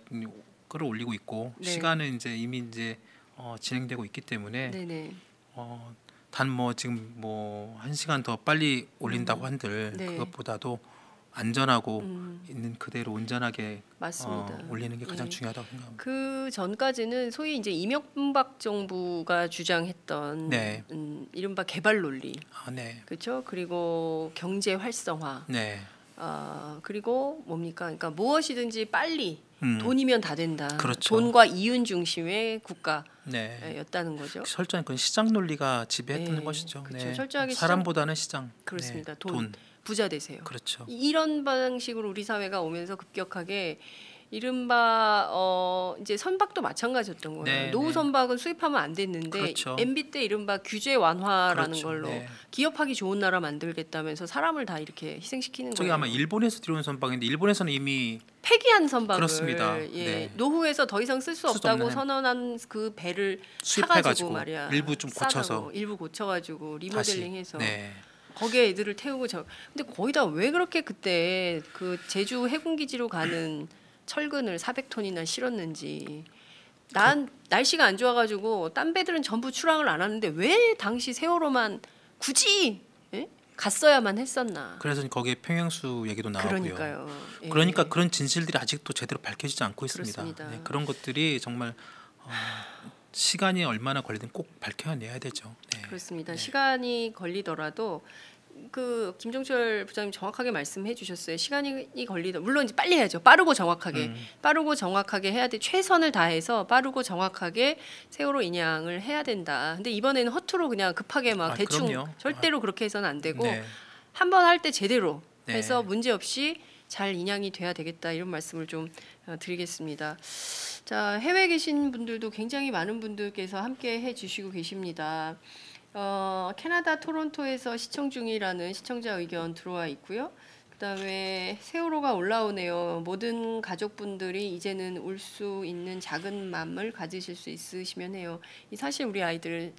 끌어올리고 있고 네. 시간은 이제 이미 이제 진행되고 있기 때문에 네네. 단 뭐 지금 뭐 1시간 더 빨리 올린다고 한들 네. 그것보다도 안전하고 있는 그대로 온전하게 맞습니다. 올리는 게 가장 예. 중요하다고 생각합니다. 그 전까지는 소위 이제 이명박 정부가 주장했던 네. 이른바 개발 논리, 네. 그렇죠? 그리고 경제 활성화, 네. 그리고 뭡니까? 그러니까 무엇이든지 빨리 돈이면 다 된다. 그렇죠. 돈과 이윤 중심의 국가였다는 네. 거죠. 철저한 그 시장 논리가 지배했던 네. 것이죠. 그렇죠. 철저하게 사람보다는 시장. 그렇습니다. 네. 돈. 부자 되세요. 그렇죠. 이런 방식으로 우리 사회가 오면서 급격하게 이른바 이제 선박도 마찬가지였던 거예요. 네, 노후 네. 선박은 수입하면 안 됐는데 그렇죠. MB 때 이른바 규제 완화라는 그렇죠. 걸로 네. 기업하기 좋은 나라 만들겠다면서 사람을 다 이렇게 희생시키는 저기 거예요. 아마 일본에서 들어온 선박인데 일본에서는 이미 폐기한 선박을 그렇습니다. 예, 네. 노후에서 더 이상 쓸 수 쓸수 없다고 없는 선언한 그 배를 수입해가지고 사가지고 말이야. 일부 좀 싸다고, 고쳐서 일부 고쳐가지고 다시 리모델링해서 네. 거기에 애들을 태우고 근데 거의 다 왜 그렇게 그때 그 제주 해군기지로 가는 철근을 400톤이나 실었는지 날씨가 안 좋아가지고 딴 배들은 전부 출항을 안 하는데 왜 당시 세월호만 굳이 갔어야만 했었나? 그래서 거기에 평형수 얘기도 나오고요. 그러니까요. 예. 그러니까 그런 진실들이 아직도 제대로 밝혀지지 않고 있습니다. 그렇습니다. 네, 그런 것들이 정말 시간이 얼마나 걸리든 꼭 밝혀내야 되죠. 네. 그렇습니다. 네. 시간이 걸리더라도 그 김종철 부장님 정확하게 말씀해 주셨어요. 시간이 걸리더 물론 이제 빨리 해야죠. 빠르고 정확하게 해야 돼. 최선을 다해서 빠르고 정확하게 세월호 인양을 해야 된다. 근데 이번에는 허투루 그냥 급하게 막 대충 그럼요. 절대로 그렇게 해서는 안 되고 네. 한 번 할 때 제대로 네. 해서 문제 없이 잘 인양이 돼야 되겠다. 이런 말씀을 좀 드리겠습니다. 자, 해외에 계신 분들도 굉장히 많은 분들께서 함께 해 주시고 계십니다. 캐나다 토론토에서 시청 중이라는 시청자 의견 들어와 있고요. 그다음에 세월호가 올라오네요. 모든 가족분들이 이제는 울 수 있는 작은 마음을 가지실 수 있으시면 해요. 이 사실 우리 아이들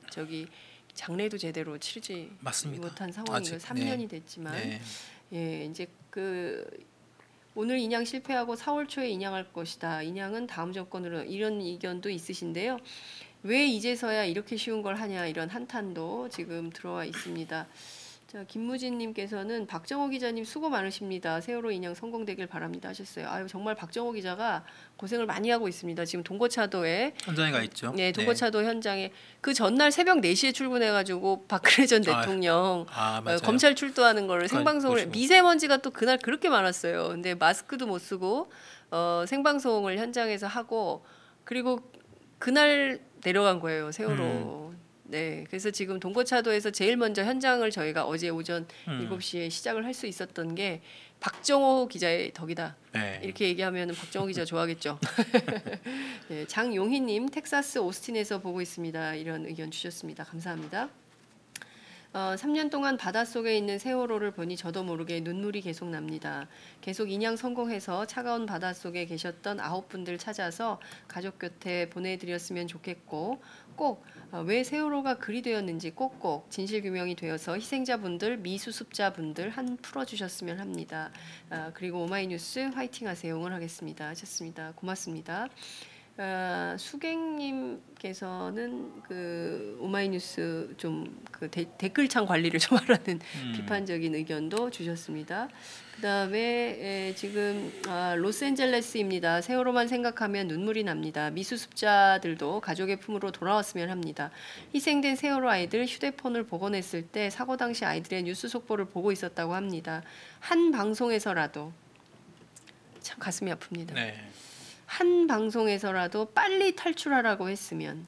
장례도 제대로 치르지 맞습니다. 못한 상황이고 아직, 3년이 됐지만 네. 예, 이제 오늘 인양 실패하고 4월 초에 인양할 것이다. 인양은 다음 정권으로 이런 의견도 있으신데요. 왜 이제서야 이렇게 쉬운 걸 하냐 이런 한탄도 지금 들어와 있습니다. 자, 김무진님께서는 박정호 기자님 수고 많으십니다. 세월호 인양 성공되길 바랍니다 하셨어요. 아유 정말 박정호 기자가 고생을 많이 하고 있습니다. 지금 동거차도에 현장에 가 있죠. 네, 동거차도 현장에 그 전날 새벽 4시에 출근해가지고 박근혜 전 대통령 맞아요. 검찰 출두하는 거를 생방송을 보시고. 미세먼지가 또 그날 그렇게 많았어요. 근데 마스크도 못 쓰고 생방송을 현장에서 하고 그리고 그날 내려간 거예요 세월호. 네, 그래서 지금 동거차도에서 제일 먼저 현장을 저희가 어제 오전 7시에 시작을 할 수 있었던 게 박정호 기자의 덕이다. 네. 이렇게 얘기하면 박정호 기자 좋아하겠죠. 네, 장용희님 텍사스 오스틴에서 보고 있습니다. 이런 의견 주셨습니다. 감사합니다. 3년 동안 바닷속에 있는 세월호를 보니 저도 모르게 눈물이 계속 납니다. 계속 인양 성공해서 차가운 바닷속에 계셨던 9분들 찾아서 가족 곁에 보내드렸으면 좋겠고 꼭 왜 세월호가 그리 되었는지 꼭꼭 진실규명이 되어서 희생자분들 미수습자분들 한 풀어주셨으면 합니다. 그리고 오마이뉴스 화이팅하세요. 응원하겠습니다 하셨습니다. 고맙습니다. 수객님께서는 그 오마이뉴스 좀 그 댓글창 관리를 좀 하라는 비판적인 의견도 주셨습니다. 그다음에 지금 로스앤젤레스입니다. 세월호만 생각하면 눈물이 납니다. 미수습자들도 가족의 품으로 돌아왔으면 합니다. 희생된 세월호 아이들 휴대폰을 복원했을 때 사고 당시 아이들의 뉴스 속보를 보고 있었다고 합니다. 한 방송에서라도 참 가슴이 아픕니다. 네. 한 방송에서라도 빨리 탈출하라고 했으면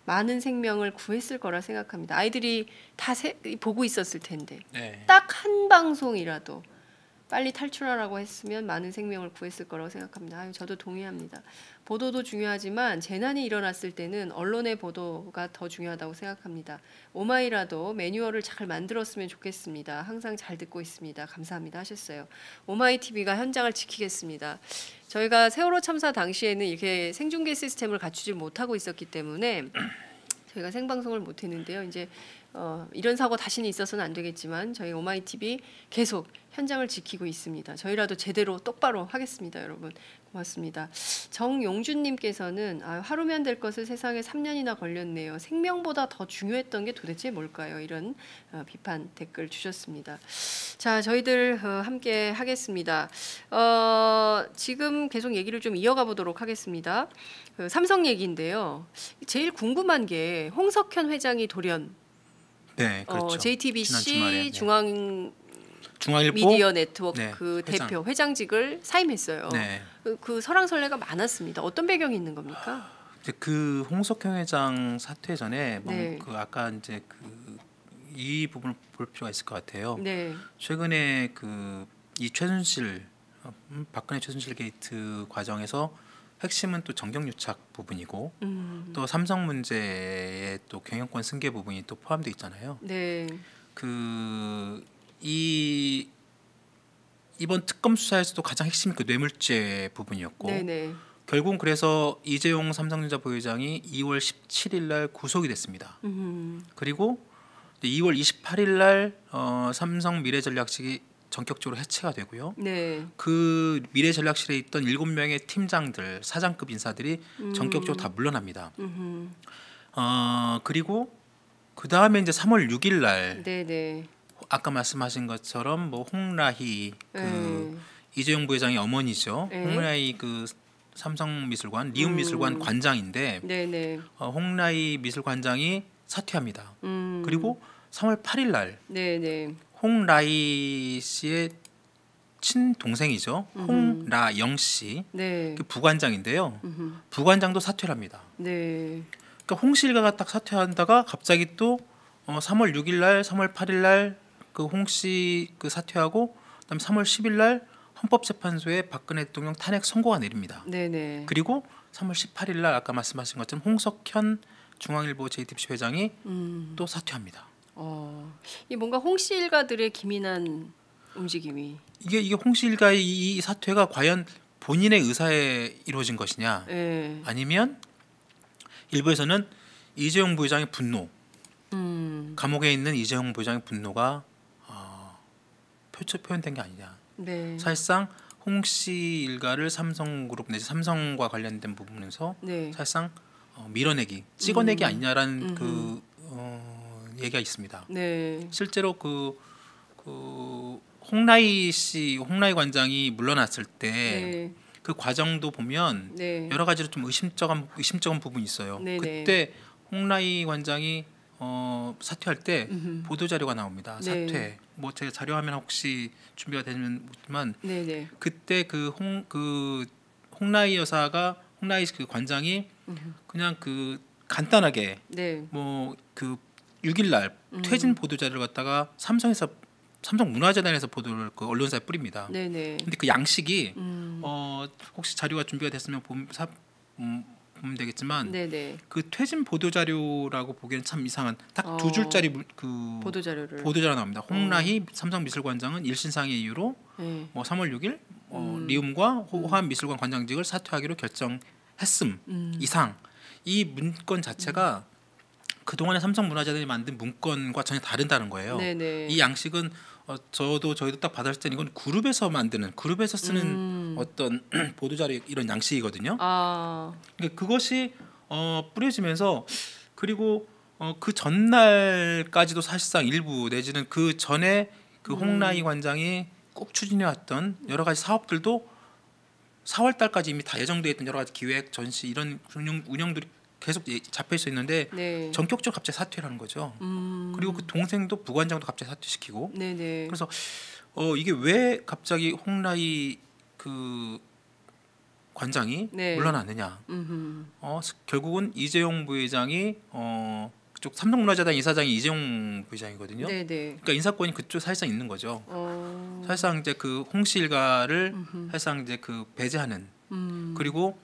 많은 생명을 구했을 거라 생각합니다. 아이들이 다 보고 있었을 텐데 네. 딱 한 방송이라도 빨리 탈출하라고 했으면 많은 생명을 구했을 거라고 생각합니다. 아유, 저도 동의합니다. 보도도 중요하지만 재난이 일어났을 때는 언론의 보도가 더 중요하다고 생각합니다. 오마이라도 매뉴얼을 잘 만들었으면 좋겠습니다. 항상 잘 듣고 있습니다. 감사합니다 하셨어요. 오마이 TV가 현장을 지키겠습니다. 저희가 세월호 참사 당시에는 이렇게 생중계 시스템을 갖추지 못하고 있었기 때문에 저희가 생방송을 못했는데요. 이제 이런 사고 다시는 있어서는 안 되겠지만 저희 오마이 TV 계속 현장을 지키고 있습니다. 저희라도 제대로 똑바로 하겠습니다, 여러분. 고맙습니다. 정용준님께서는 하루면 될 것을 세상에 3년이나 걸렸네요. 생명보다 더 중요했던 게 도대체 뭘까요? 이런 비판 댓글 주셨습니다. 자, 저희들 함께 하겠습니다. 지금 계속 얘기를 좀 이어가 보도록 하겠습니다. 그 삼성 얘기인데요. 제일 궁금한 게 홍석현 회장이 돌연 네, 그렇죠. JTBC 지난 주말에, 네. 중앙일보 미디어 네트워크 네, 대표 회장직을 사임했어요. 네. 그 설왕설래가 많았습니다. 어떤 배경이 있는 겁니까? 이제 그 홍석현 회장 사퇴 전에 네. 그 아까 이제 이 부분을 볼 필요가 있을 것 같아요. 네. 최근에 이 최순실 박근혜 최순실 게이트 과정에서 핵심은 또 정경유착 부분이고 또 삼성 문제의 또 경영권 승계 부분이 또 포함되어 있잖아요. 네. 이번 특검 수사에서도 가장 핵심이 그 뇌물죄 부분이었고 네네. 결국은 그래서 이재용 삼성전자 부회장이 2월 17일 날 구속이 됐습니다. 그리고 2월 28일 날 삼성 미래전략실이 전격적으로 해체가 되고요. 네. 그 미래전략실에 있던 7명의 팀장들, 사장급 인사들이 전격적으로 다 물러납니다. 그리고 그 다음에 이제 3월 6일 날 네네. 아까 말씀하신 것처럼 뭐 홍라희 이재용 부회장의 어머니죠. 네. 홍라희 그 삼성미술관 리움미술관 관장인데 네네. 홍라희 미술관장이 사퇴합니다. 그리고 3월 8일 날 네네. 홍라희 씨의 친동생이죠. 홍라영 씨, 네. 그 부관장인데요. 부관장도 사퇴를 합니다. 네. 그러니까 홍씨 일가가 딱 사퇴한다가 갑자기 또 3월 6일 날, 3월 8일 날 그 홍씨 그 사퇴하고 그다음에 3월 10일 날 헌법재판소에 박근혜 대통령 탄핵 선고가 내립니다. 네네. 그리고 3월 18일 날 아까 말씀하신 것처럼 홍석현 중앙일보 JTBC 회장이 또 사퇴합니다. 이 뭔가 홍씨 일가들의 기민한 움직임이. 이게 홍씨 일가의 이 사퇴가 과연 본인의 의사에 이루어진 것이냐, 네. 아니면 일부에서는 이재용 부회장의 분노, 감옥에 있는 이재용 부회장의 분노가 표현된 게 아니냐. 네. 사실상 홍씨 일가를 삼성그룹 내지 삼성과 관련된 부분에서 네. 사실상 밀어내기, 찍어내기 아니냐라는 얘기가 있습니다. 네. 실제로 홍라희 관장이 물러났을 때 네. 그 과정도 보면 네. 여러 가지로 좀 의심쩍은 부분이 있어요. 네네. 그때 홍라희 관장이 사퇴할 때 보도 자료가 나옵니다. 네. 사퇴. 뭐 제가 자료 화면 혹시 준비가 되지만 네네. 그때 홍라희 그 관장이 그냥 간단하게 네. 뭐 6일 날 퇴진 보도 자료를 갖다가 삼성 문화재단에서 보도를 그 언론사에 뿌립니다. 네네. 근데 그 양식이 혹시 자료가 준비가 됐으면 보면 되겠지만 네네. 그 퇴진 보도 자료라고 보기에는 참 이상한 딱 2줄짜리 보도 자료를. 보도 자료 나옵니다. 홍라희 삼성미술관장은 일신상의 이유로 네. 뭐 3월 6일 리움과 호암미술관 관장직을 사퇴하기로 결정했음 이상. 이 문건 자체가 그동안에 삼성문화재단이 만든 문건과 전혀 다르다는 거예요. 네네. 이 양식은 저희도 딱 받았을 때는 이건 그룹에서 쓰는 어떤 보도 자료 이런 양식이거든요. 그러니까 그것이 뿌려지면서 그리고 그 전날까지도 사실상 일부 내지는 그 전에 그 홍라희 관장이 꼭 추진해왔던 여러 가지 사업들도 4월 달까지 이미 다 예정되어 있던 여러 가지 기획, 전시 이런 운영들이 계속 잡혀 있어 있는데 네. 전격적으로 갑자기 사퇴를 하는 거죠. 그리고 그 동생도 부관장도 갑자기 사퇴시키고. 네네. 그래서 이게 왜 갑자기 홍라희 그 관장이 네. 물러났느냐. 결국은 이재용 부회장이 그쪽 삼성문화재단 이사장이 이재용 부회장이거든요. 네네. 그러니까 인사권이 그쪽 사실상 있는 거죠. 사실상 이제 그 홍씨 일가를 사실상 이제 그 배제하는 그리고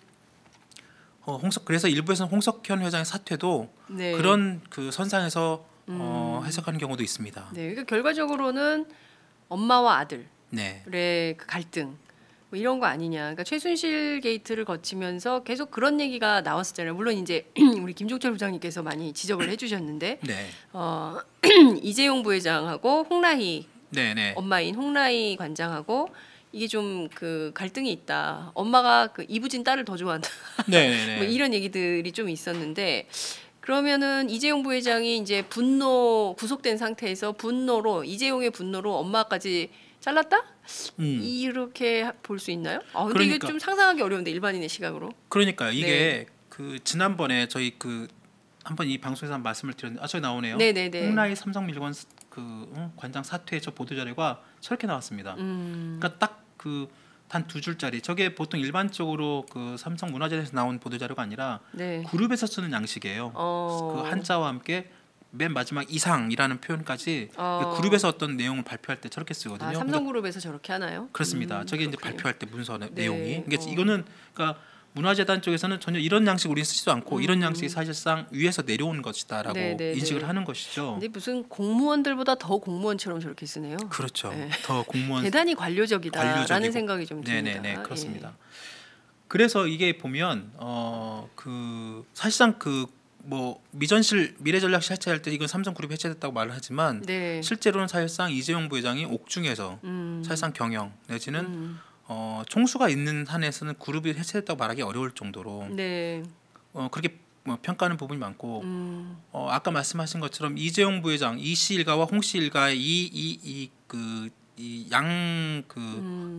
그래서 일부에서는 홍석현 회장의 사퇴도 네. 그런 그 선상에서 해석하는 경우도 있습니다. 네. 그러니까 결과적으로는 엄마와 아들의 네, 그 갈등 뭐 이런 거 아니냐. 그러니까 최순실 게이트를 거치면서 계속 그런 얘기가 나왔었잖아요. 물론 이제 우리 김종철 부장님께서 많이 지적을 해주셨는데 네, 이재용 부회장하고 홍라희 네, 네, 엄마인 홍라희 관장하고 이게 좀 그 갈등이 있다. 엄마가 그 이부진 딸을 더 좋아한다. 네, 네, 네. 뭐 이런 얘기들이 좀 있었는데 그러면은 이재용 부회장이 이제 분노 구속된 상태에서 분노로 이재용의 분노로 엄마까지 잘랐다? 이렇게 볼 수 있나요? 아 근데 이게 그러니까. 좀 상상하기 어려운데 일반인의 시각으로. 그러니까 이게 네. 그 지난번에 저희 그 한번 이 방송에서 한 말씀을 드렸는데 저기 나오네요. 네네네. 홍라희 삼성밀건 그 관장 사퇴 저 보도 자료가 저렇게 나왔습니다. 그러니까 딱 그 단 2줄짜리 저게 보통 일반적으로 그 삼성문화재단에서 나온 보도 자료가 아니라 네. 그룹에서 쓰는 양식이에요. 그 한자와 함께 맨 마지막 이상이라는 표현까지 그룹에서 어떤 내용을 발표할 때 저렇게 쓰거든요. 아 삼성그룹에서 저렇게 하나요? 그렇습니다. 저게 이제 그렇군요. 발표할 때 문서 네. 내용이. 그러니까 이거는 그러니까 문화재단 쪽에서는 전혀 이런 양식 우리는 쓰지도 않고 이런 양식이 사실상 위에서 내려온 것이다라고 네. 인식을 하는 것이죠. 근데 무슨 공무원들보다 더 공무원처럼 저렇게 쓰네요. 그렇죠. 네. 더 공무원 대단히 관료적이다라는 관료적이고. 생각이 좀 듭니다. 네네네 그렇습니다. 그래서 이게 보면 그 사실상 그 뭐 미래전략실 해체할 때 이건 삼성그룹이 해체됐다고 말을 하지만 네. 실제로는 사실상 이재용 부회장이 옥중에서 사실상 경영 내지는 총수가 있는 한에서는 그룹이 해체됐다고 말하기 어려울 정도로 네. 그렇게 평가하는 부분이 많고 아까 말씀하신 것처럼 이재용 부회장 이씨 일가와 홍씨 일가의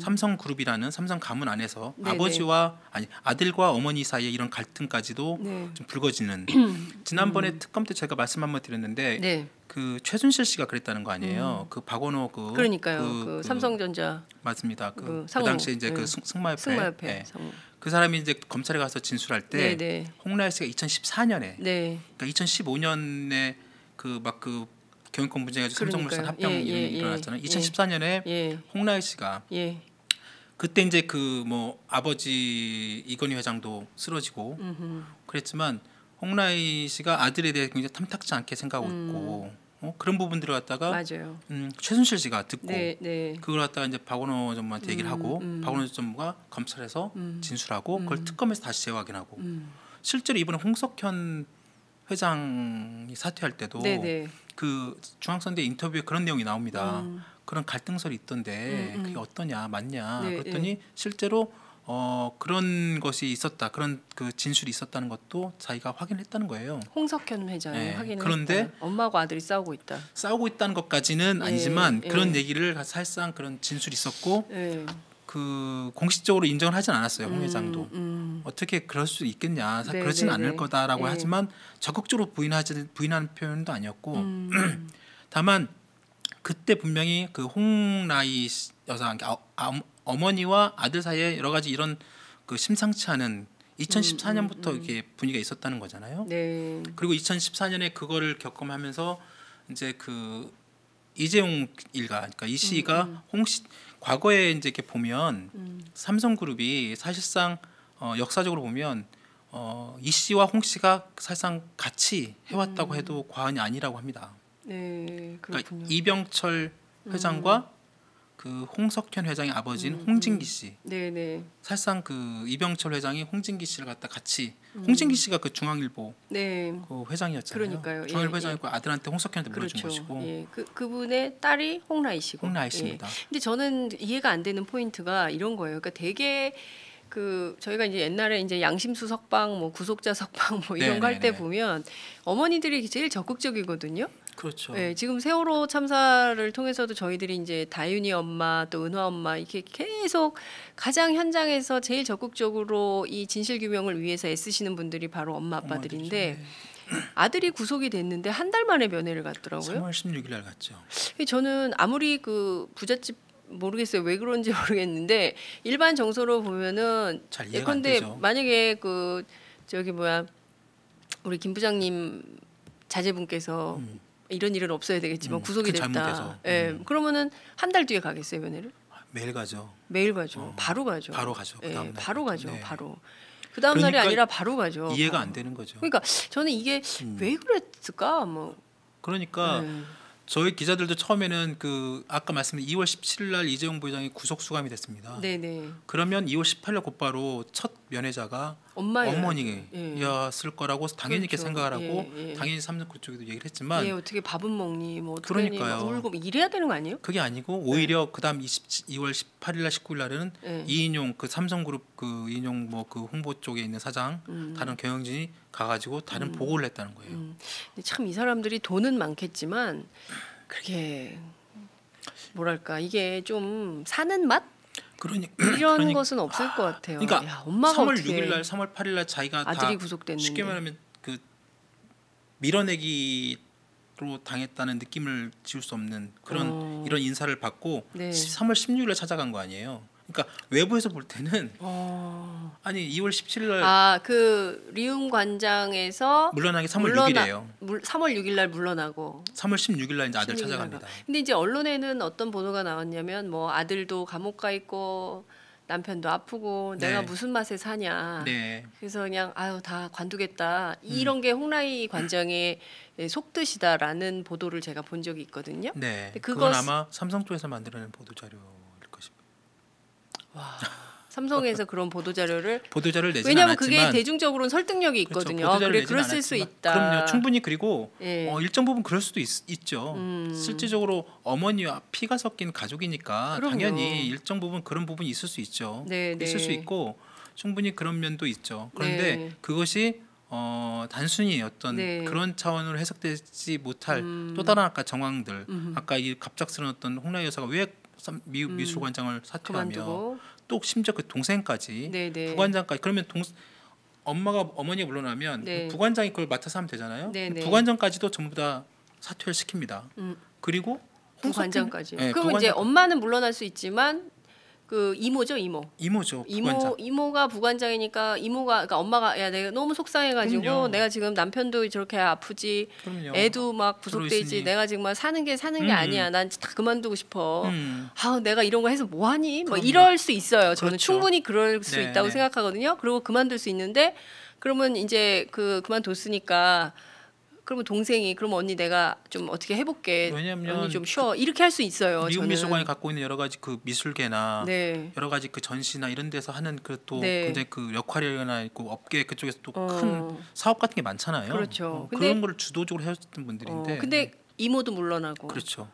삼성그룹이라는 삼성 가문 안에서 네네. 아버지와 아들과 어머니 사이에 이런 갈등까지도 네. 좀 불거지는 지난번에 특검 때 제가 말씀 한번 드렸는데 네. 그 최순실 씨가 그랬다는 거 아니에요. 그 박원호 그러니까요. 그 삼성전자 맞습니다. 그 상무. 당시에 이제 네. 그 승마협회 승마협회 네. 상무. 그 사람이 이제 검찰에 가서 진술할 때 네네. 홍라희 씨가 2014년에 네. 그러니까 2015년에 그 경영권 분쟁해서 삼성물산 그러니까요. 합병 예, 일어났잖아요. 예. 2014년에 예. 홍라희 씨가 예. 그때 이제 그 뭐 아버지 이건희 회장도 쓰러지고 그랬지만 홍라희 씨가 아들에 대해 굉장히 탐탁지 않게 생각하고 있고 그런 부분들을 갖다가 맞아요. 최순실 씨가 듣고 네, 네. 그걸 갖다가 이제 박원호 전무한테 얘기를 하고 박원호 전무가 검찰에서 진술하고 그걸 특검에서 다시 재확인하고 실제로 이번에 홍석현 회장이 사퇴할 때도 네, 네. 그 중앙선대 인터뷰에 그런 내용이 나옵니다. 그런 갈등설이 있던데 그게 어떠냐 맞냐 네, 그랬더니 실제로 그런 것이 있었다 그런 그 진술이 있었다는 것도 자기가 확인했다는 거예요. 홍석현 회장이 네. 확인을 그런데 했다. 엄마하고 아들이 싸우고 있다. 싸우고 있다는 것까지는 예, 아니지만 예. 그런 얘기를 사실상 그런 진술이 있었고 네. 그 공식적으로 인정을 하진 않았어요. 홍 회장도 어떻게 그럴 수 있겠냐 네, 그렇지는 네, 않을 네. 거다라고 예. 하지만 적극적으로 부인하는 표현도 아니었고 다만 그때 분명히 그 홍라희 여사 어머니와 아들 사이에 여러 가지 이런 그 심상치 않은 2014년부터 이렇게 분위기가 있었다는 거잖아요. 네. 그리고 2014년에 그거를 겪음하면서 이제 그 이재용 일가, 그러니까 이 씨가 홍씨 과거에 이제 이렇게 보면 삼성그룹이 사실상 역사적으로 보면 이 씨와 홍 씨가 사실상 같이 해왔다고 해도 과언이 아니라고 합니다. 네. 그렇군요. 그러니까 이병철 회장과 그 홍석현 회장의 아버지인 홍진기 씨. 네, 네. 사실상 그 이병철 회장이 홍진기 씨를 갖다 같이 홍진기 씨가 그 중앙일보 네. 그 회장이었잖아요. 그러니까요. 중앙일보 예, 회장이고 아들한테 홍석현한테 물어준 그렇죠. 것이고 예. 그분의 딸이 홍라희 씨고. 홍라희 씨입니다. 근데 저는 이해가 안 되는 포인트가 이런 거예요. 그러니까 되게 그 저희가 이제 옛날에 이제 양심수 석방, 뭐 구속자 석방 뭐 이런 거 할 때 네네네. 보면 어머니들이 제일 적극적이거든요. 그렇죠. 네, 지금 세월호 참사를 통해서도 저희들이 이제 다윤이 엄마 또 은화 엄마 이렇게 계속 가장 현장에서 제일 적극적으로 이 진실 규명을 위해서 애쓰시는 분들이 바로 엄마 아빠들인데 아들이 구속이 됐는데 한 달 만에 면회를 갔더라고요. 3월 16일 날 갔죠. 저는 아무리 그 부잣집 모르겠어요. 왜 그런지 모르겠는데 일반 정서로 보면은 잘 이해가 안 예컨대 되죠. 만약에 그 저기 뭐야 우리 김 부장님 자제분께서 이런 일은 없어야 되겠지만 구속이 큰 됐다. 잘못해서. 예. 그러면은 한 달 뒤에 가겠어요 면회를? 매일 가죠. 매일 가죠. 바로 가죠. 바로 가죠. 예, 그다음 날 바로 가죠. 네. 바로. 그 다음 날이 그러니까 아니라 바로 가죠. 이해가 바로. 안 되는 거죠. 그러니까 저는 이게 왜 그랬을까? 뭐. 그러니까 네. 저희 기자들도 처음에는 그 아까 말씀드린 2월 17일 날 이재용 부회장이 구속 수감이 됐습니다. 네네. 그러면 2월 18일 곧바로 첫 면회자가 엄마였을 어머니였을 거라고 당연히 이렇게 그렇죠. 생각을 하고 예, 예. 당연히 삼성 그쪽에도 얘기를 했지만 예, 어떻게 밥은 먹니? 뭐 어떻게 그러니까요. 하니? 막 울고 뭐 이래야 되는 거 아니에요? 그게 아니고 오히려 그다음 2월 18일 날 19일 날에는 예. 이인용 그 삼성그룹 그 이인용 뭐 그 홍보 쪽에 있는 사장 다른 경영진이 가가지고 다른 보고를 했다는 거예요. 근데 참 이 사람들이 돈은 많겠지만 그게 뭐랄까 이게 좀 사는 맛 이런 것은 없을 것 같아요. 그러니까 야, 엄마가 3월 어떻게 6일 날, 3월 8일 날 자기가 아들이 다 구속됐는데 쉽게 말하면 그 밀어내기로 당했다는 느낌을 지울 수 없는 그런 이런 인사를 받고 네. 3월 16일에 찾아간 거 아니에요. 그러니까 외부에서 볼 때는 아니 2월 17일 날 아그 리움 관장에서 물러나기 3월 6일이에요. 3월 6일 날 물러나고 3월 16일 날 이제 아들 16일 날 찾아갑니다. 근데 이제 언론에는 어떤 보도가 나왔냐면 뭐 아들도 감옥 가 있고 남편도 아프고 네. 내가 무슨 맛에 사냐. 네. 그래서 그냥 아유 다 관두겠다. 이런 게 홍라희 관장의 속뜻이다라는 보도를 제가 본 적이 있거든요. 네. 근데 그건 아마 삼성 쪽에서 만들어낸 보도 자료일 것입니다. 와, 삼성에서 그런 보도 자료를 보도 자료를 내지 왜냐하면 않았지만 그게 대중적으로는 설득력이 그렇죠. 있거든요. 보도 자료를 그래 내지는 그랬을 수 않았지만 있다. 그럼요. 충분히 그리고 예. 일정 부분 그럴 수도 있죠. 실질적으로 어머니와 피가 섞인 가족이니까 그럼요. 당연히 일정 부분 그런 부분이 있을 수 있죠. 네, 있을 네. 수 있고 충분히 그런 면도 있죠. 그런데 네. 그것이 단순히 어떤 네. 그런 차원으로 해석되지 못할 또 다른 아까 정황들 아까 이 갑작스러운 어떤 홍라희 여사가 왜 미술관장을 사퇴하며 그만두고 또 심지어 그 동생까지 네, 네. 부관장까지 그러면 어머니가 물러나면 네. 부관장이 그걸 맡아서 하면 되잖아요. 네, 네. 부관장까지도 전부 다 사퇴를 시킵니다. 그리고 부관장까지. 네, 그럼 이제 엄마는 물러날 수 있지만 그 이모죠 이모죠. 부관장. 이모가 부관장이니까 이모가 그러니까 엄마가 야 내가 너무 속상해가지고 그럼요. 내가 지금 남편도 저렇게 아프지 그럼요. 애도 막 구속돼 있지 들어있으니. 내가 지금 막 사는 게 아니야 난 다 그만두고 싶어 아 내가 이런 거 해서 뭐하니 뭐 그럼요. 이럴 수 있어요 저는 그렇죠. 충분히 그럴 수 네, 있다고 네. 생각하거든요 그리고 그만둘 수 있는데 그러면 이제 그만뒀으니까 그러면 동생이 그러면 언니 내가 좀 어떻게 해볼게 왜냐면 언니 좀 쉬어 이렇게 할 수 있어요 미국 저는 미술관이 갖고 있는 여러 가지 그 미술계나 네. 여러 가지 그 전시나 이런 데서 하는 그 또 네. 굉장히 그 역할이나 있고 업계 그쪽에서 또 큰 어. 사업 같은 게 많잖아요. 그렇죠. 근데- 그런 거를 주도적으로 해왔던 분들인데. 근데 이모도 물러나고 그렇죠.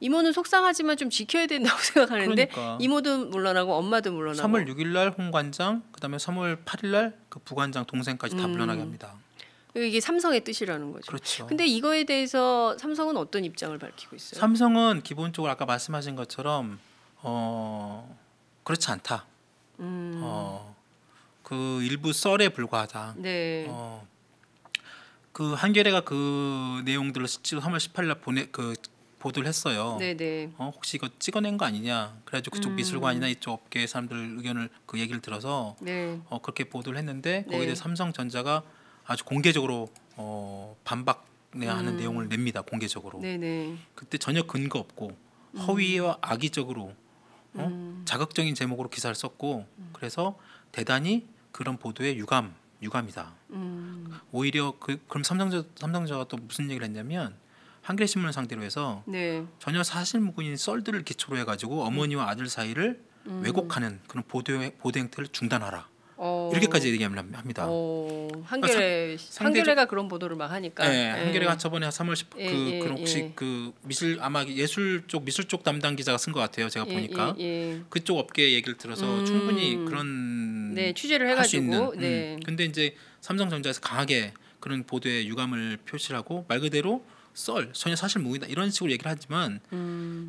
이모는 속상하지만 좀 지켜야 된다고 생각하는데 그러니까. 이모도 물러나고 엄마도 물러나고 3월 6일 날 홍관장, 그다음에 3월 8일 날 그 부관장 동생까지 다 물러나게 합니다. 이게 삼성의 뜻이라는 거죠. 그렇죠. 근데 이거에 대해서 삼성은 어떤 입장을 밝히고 있어요? 삼성은 기본적으로 아까 말씀하신 것처럼 그렇지 않다. 그 일부 썰에 불과하다. 네. 그 한겨레가 그 내용들을 실제로 3월 18일 날 보도를 했어요. 네네. 혹시 이거 찍어낸 거 아니냐? 그래가지고 그쪽 미술관이나 이쪽 업계 사람들 의견을 그 얘기를 들어서 네. 그렇게 보도를 했는데 거기에 네. 대해 삼성전자가 아주 공개적으로 반박하는 내용을 냅니다. 공개적으로. 네네. 그때 전혀 근거 없고 허위와 악의적으로 자극적인 제목으로 기사를 썼고 그래서 대단히 그런 보도에 유감이다. 오히려 그럼 삼성전자가 또 무슨 얘기를 했냐면 한겨레 신문을 상대로 해서 네. 전혀 사실무근인 썰들을 기초로 해가지고 어머니와 아들 사이를 왜곡하는 그런 보도 행태를 중단하라. 이렇게까지 얘기합니다. 한겨레가 그런 보도를 막 하니까. 네, 한겨레가 저번에 3월 10 예, 그런 혹시 예. 그 아마 미술 쪽 담당 기자가 쓴 것 같아요. 제가 보니까 그쪽 업계 얘기를 들어서 충분히 그런 네, 취재를 할 수 해가지고. 있는. 네. 근데 이제 삼성전자에서 강하게 그런 보도에 유감을 표시하고 말 그대로 전혀 사실무근이다 이런 식으로 얘기를 하지만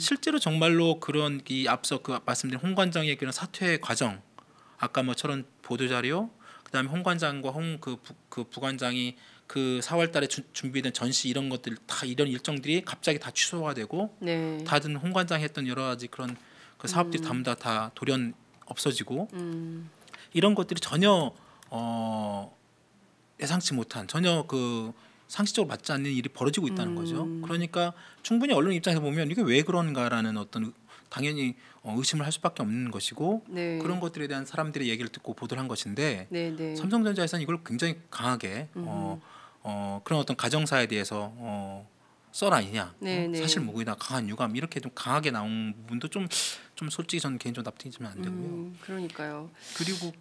실제로 정말로 그런 이 앞서 그 말씀드린 홍 관장의 그런 사퇴 과정 아까 뭐처럼 보도 자료 그다음에 홍 관장과 그 부관장이 그 4월달에 준비된 전시 이런 것들 다 이런 일정들이 갑자기 다 취소가 되고 네. 다른 홍 관장이 했던 여러 가지 그런 그 사업들이 전부 다 돌연 없어지고 이런 것들이 전혀 예상치 못한 전혀 그 상식적으로 맞지 않는 일이 벌어지고 있다는 거죠. 그러니까 충분히 언론 입장에서 보면 이게 왜 그런가라는 어떤 당연히 의심을 할 수밖에 없는 것이고 네. 그런 것들에 대한 사람들의 얘기를 듣고 보도를 한 것인데 네, 네. 삼성전자에서는 이걸 굉장히 강하게 그런 어떤 가정사에 대해서 썰 아니냐, 네, 네. 사실 무근이다, 강한 유감 이렇게 좀 강하게 나온 부분도 좀 솔직히 저는 개인적으로 납득이 좀 안 되고요. 그러니까요. 그리고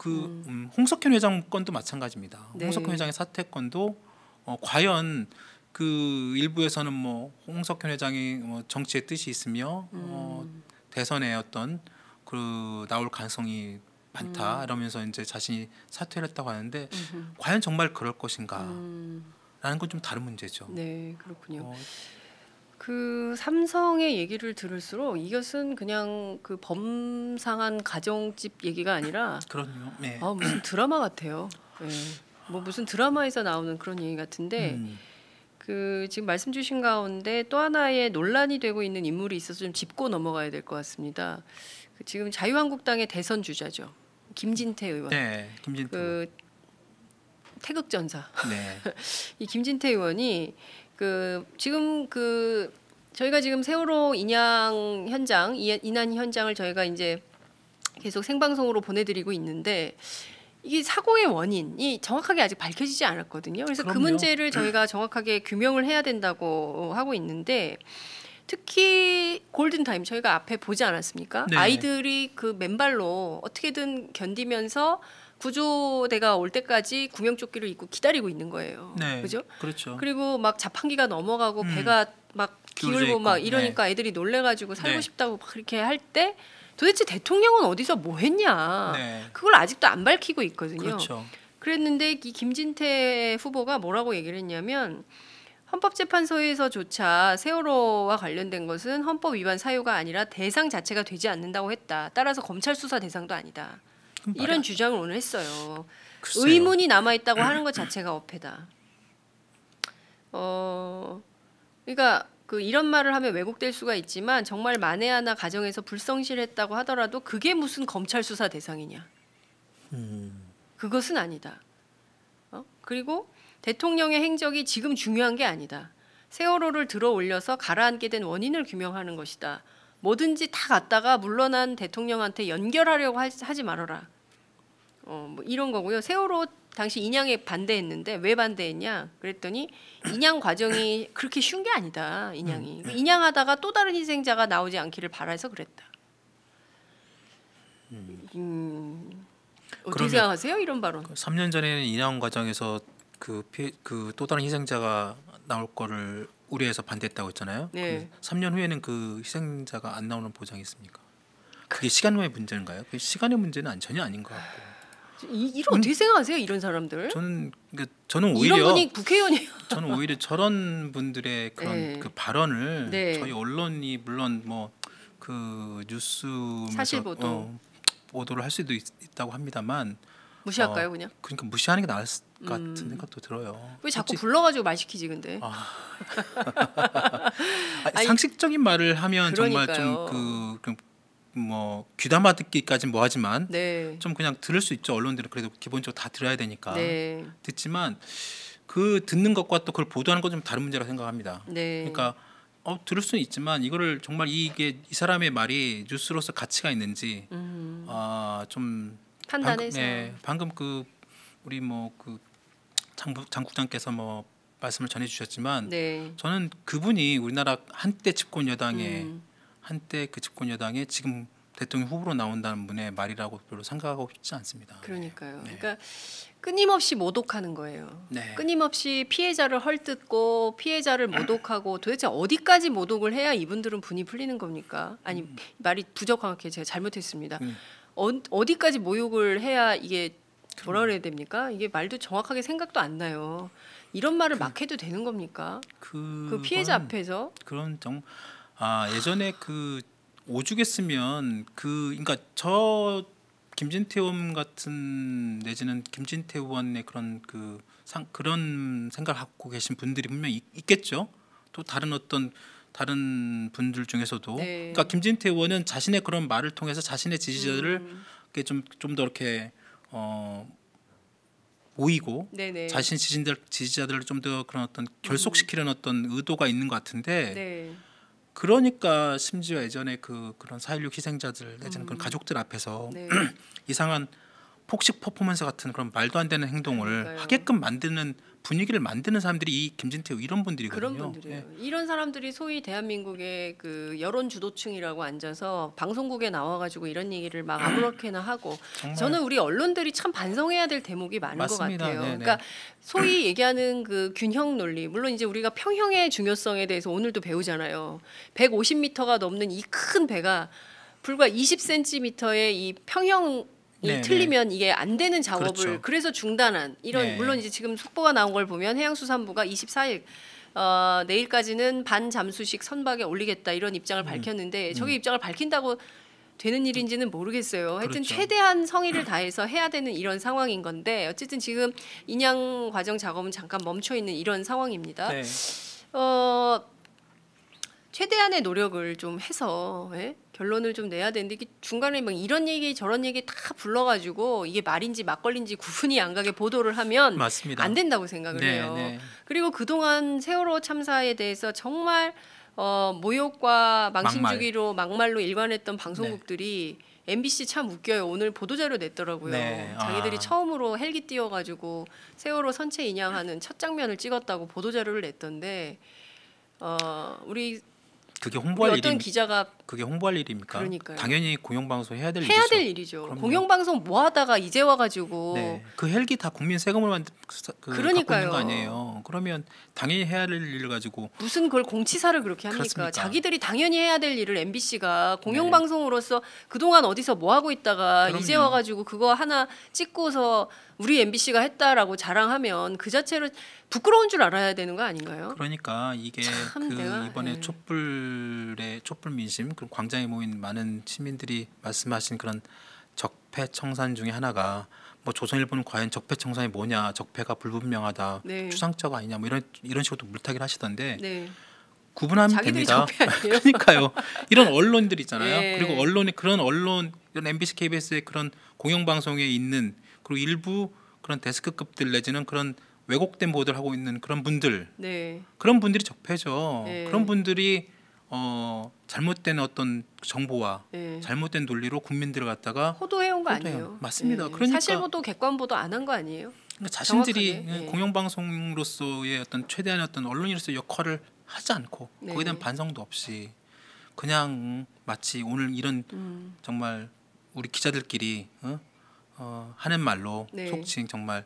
홍석현 회장 건도 마찬가지입니다. 네. 홍석현 회장의 사퇴 건도 과연 그 일부에서는 뭐 홍석현 회장이 뭐 정치의 뜻이 있으며 대선에 어떤 그 나올 가능성이 많다 이러면서 이제 자신이 사퇴를 했다고 하는데 과연 정말 그럴 것인가라는 건 좀 다른 문제죠. 네, 그렇군요. 그 삼성의 얘기를 들을수록 이것은 그냥 그 범상한 가정집 얘기가 아니라 그럼요. 네. 무슨 드라마 같아요. 네. 뭐 무슨 드라마에서 나오는 그런 얘기 같은데 그 지금 말씀 주신 가운데 또 하나의 논란이 되고 있는 인물이 있어서 좀 짚고 넘어가야 될 것 같습니다. 그 지금 자유한국당의 대선 주자죠. 김진태 의원. 네, 김진태. 그 태극전사. 네. 이 김진태 의원이 그 지금 그 저희가 지금 세월호 인양 현장 인안 현장을 저희가 이제 계속 생방송으로 보내드리고 있는데 이게 사고의 원인이 정확하게 아직 밝혀지지 않았거든요. 그래서 그 그럼요. 문제를 저희가 정확하게 규명을 해야 된다고 하고 있는데 특히 골든타임 저희가 앞에 보지 않았습니까? 네. 아이들이 그 맨발로 어떻게든 견디면서 구조대가 올 때까지 구명조끼를 입고 기다리고 있는 거예요. 네. 그죠? 그렇죠. 그리고 막 자판기가 넘어가고 배가 막 기울어져 기울고 막 있고. 이러니까 애들이 놀래가지고 살고 네. 싶다고 막 그렇게 할 때 도대체 대통령은 어디서 뭐 했냐? 네. 그걸 아직도 안 밝히고 있거든요. 그렇죠. 그랬는데 이 김진태 후보가 뭐라고 얘기를 했냐면 헌법재판소에서조차 세월호와 관련된 것은 헌법 위반 사유가 아니라 대상 자체가 되지 않는다고 했다. 따라서 검찰 수사 대상도 아니다. 이런 주장을 오늘 했어요. 글쎄요. 의문이 남아 있다고 하는 것 자체가 어폐다. 그러니까 그 이런 말을 하면 왜곡될 수가 있지만 정말 만에 하나 가정에서 불성실했다고 하더라도 그게 무슨 검찰 수사 대상이냐? 그것은 아니다. 그리고 대통령의 행적이 지금 중요한 게 아니다. 세월호를 들어 올려서 가라앉게 된 원인을 규명하는 것이다. 뭐든지 다 갔다가 물러난 대통령한테 연결하려고 하지 말아라. 뭐 이런 거고요. 세월호 당시 인양에 반대했는데 왜 반대했냐? 그랬더니 인양 과정이 그렇게 쉬운 게 아니다. 인양이 인양하다가 또 다른 희생자가 나오지 않기를 바라서 그랬다. 어떻게 그러면 생각하세요? 이런 발언. 3년 전에는 인양 과정에서 그 또 다른 희생자가 나올 거를 우려해서 반대했다고 했잖아요. 네. 3년 후에는 그 희생자가 안 나오는 보장이 있습니까? 그게 시간의 문제인가요? 그 시간의 문제는 전혀 아닌 것 같고. 이런 어떻게 생각하세요? 이런 사람들? 저는 이런 오히려 분이 국회의원이에요. 저는 오히려 저런 분들의 그런 네. 그 발언을 네. 저희 언론이 물론 뭐 그 뉴스 사실 보도. 보도를 할 수도 있다고 합니다만 무시할까요, 그냥? 그러니까 무시하는 게 나을 것 같은 생각도 들어요. 왜 자꾸 솔직히- 불러가지고 말 시키지 근데? 아니, 상식적인 말을 하면 그러니까요. 정말 좀 뭐 귀담아 듣기까지는 뭐하지만 네. 좀 그냥 들을 수 있죠. 언론들은 그래도 기본적으로 다 들어야 되니까 네. 듣지만 그 듣는 것과 또 그걸 보도하는 건 좀 다른 문제라고 생각합니다. 네. 그러니까 들을 수는 있지만 이거를 정말 이 사람의 말이 뉴스로서 가치가 있는지 좀 판단해서. 방금 그 우리 뭐 그 장 국장께서 뭐 말씀을 전해주셨지만 네. 저는 그분이 우리나라 한때 집권 여당의 한때 그 집권 여당의 지금 대통령 후보로 나온다는 분의 말이라고 별로 생각하고 싶지 않습니다. 그러니까요. 네. 그러니까 끊임없이 모독하는 거예요. 네. 끊임없이 피해자를 헐뜯고 피해자를 모독하고 도대체 어디까지 모독을 해야 이분들은 분이 풀리는 겁니까? 아니 말이 부적합하게 제가 잘못했습니다. 어디까지 모욕을 해야 이게 뭐라 그래야 됩니까? 이게 말도 정확하게 생각도 안 나요. 이런 말을 막 해도 되는 겁니까? 그 피해자 그건 앞에서 그런 예전에 그 오죽했으면 그러니까 저 김진태 의원 같은 내지는 김진태 의원의 그런 그런 생각을 갖고 계신 분들이 분명히 있겠죠. 또 다른 분들 중에서도 네. 그러니까 김진태 의원은 자신의 그런 말을 통해서 자신의 지지자들을 좀 더 이렇게 모이고 네네. 자신 지지자들을 좀 더 그런 어떤 결속시키려는 어떤 의도가 있는 것 같은데 네. 그러니까 심지어 예전에 그런 4.16 희생자들 내지는 그런 가족들 앞에서 네. 이상한 폭식 퍼포먼스 같은 그런 말도 안 되는 행동을 그러니까요. 하게끔 만드는 분위기를 만드는 사람들이 이 김진태 이런 분들이거든요. 그런 분들이에요. 예. 이런 사람들이 소위 대한민국의 그 여론 주도층이라고 앉아서 방송국에 나와가지고 이런 얘기를 막 아무렇게나 하고 정말 저는 우리 언론들이 참 반성해야 될 대목이 많은 맞습니다. 것 같아요. 네네. 그러니까 소위 얘기하는 그 균형 논리, 물론 이제 우리가 평형의 중요성에 대해서 오늘도 배우잖아요. 150m가 넘는 이 큰 배가 불과 20cm의 이 평형 이 네네. 틀리면 이게 안 되는 작업을 그렇죠. 그래서 중단한 이런 네. 물론 이제 지금 속보가 나온 걸 보면 해양수산부가 24일 내일까지는 반잠수식 선박에 올리겠다 이런 입장을 밝혔는데 저게 입장을 밝힌다고 되는 일인지는 모르겠어요. 하여튼 그렇죠. 최대한 성의를 다해서 해야 되는 이런 상황인 건데 어쨌든 지금 인양 과정 작업은 잠깐 멈춰 있는 이런 상황입니다. 네. 최대한의 노력을 좀 해서 결론을 좀 내야 되는데 이게 중간에 막 이런 얘기 저런 얘기 다 불러가지고 이게 말인지 막걸리인지 구분이 안 가게 보도를 하면 맞습니다. 안 된다고 생각을 네, 해요. 네. 그리고 그동안 세월호 참사에 대해서 정말 모욕과 망신주기로 막말로 일관했던 방송국들이 MBC 참 웃겨요. 오늘 보도자료 냈더라고요. 네. 자기들이 아. 처음으로 헬기 띄워가지고 세월호 선체 인양하는 첫 장면을 찍었다고 보도자료를 냈던데 우리 그게 우리 홍보할 어떤 일이 기자가 그게 홍보할 일입니까? 그러니까요. 당연히 공영방송 해야 될 해야 일이죠. 될 일이죠. 그럼요. 공영방송 뭐 하다가 이제 와가지고 네. 그 헬기 다 국민 세금을 갖고 그러니까요. 있는 거 아니에요. 그러면 당연히 해야 될 일을 가지고 무슨 그걸 공치사를 그렇게 합니까? 그렇습니까? 자기들이 당연히 해야 될 일을 MBC가 공영방송으로서 그동안 어디서 뭐 하고 있다가 그럼요. 이제 와가지고 그거 하나 찍고서 우리 MBC가 했다라고 자랑하면 그 자체로 부끄러운 줄 알아야 되는 거 아닌가요? 그러니까 이게 참 그 내가, 이번에 예. 촛불 민심 그 광장에 모인 많은 시민들이 말씀하신 그런 적폐청산 중에 하나가 뭐 조선일보는 과연 적폐청산이 뭐냐, 적폐가 불분명하다, 네. 추상적 아니냐, 뭐 이런 식으로 물타기를 하시던데 네. 구분하면 자기들이 됩니다. 적폐 아니에요? 그러니까요. 이런 언론들 있잖아요. 예. 그리고 언론이 그런 언론 이런 MBC, KBS의 그런 공영방송에 있는 그리고 일부 그런 데스크급들 내지는 그런 왜곡된 보도를 하고 있는 그런 분들 네. 그런 분들이 적폐죠. 네. 그런 분들이 잘못된 어떤 정보와 네. 잘못된 논리로 국민들을 갖다가 호도해온 거 호도해요. 아니에요? 맞습니다. 네. 그러니까- 사실 보도, 객관 보도 안 한 거 아니에요? 그러니까 자신들이 정확하게, 예. 공영방송으로서의 어떤 최대한의 어떤 언론인으로서의 역할을 하지 않고 네. 거기에 대한 반성도 없이 그냥 마치 오늘 이런 정말 우리 기자들끼리 하는 말로 네. 속칭 정말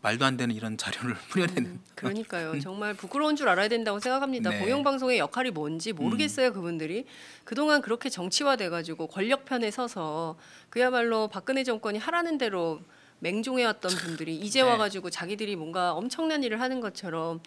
말도 안 되는 이런 자료를 뿌려내는 그러니까요. 정말 부끄러운 줄 알아야 된다고 생각합니다. 네. 공영방송의 역할이 뭔지 모르겠어요. 그분들이 그동안 그렇게 정치화돼가지고 권력 편에 서서 그야말로 박근혜 정권이 하라는 대로 맹종해왔던 분들이 이제 네. 와가지고 자기들이 뭔가 엄청난 일을 하는 것처럼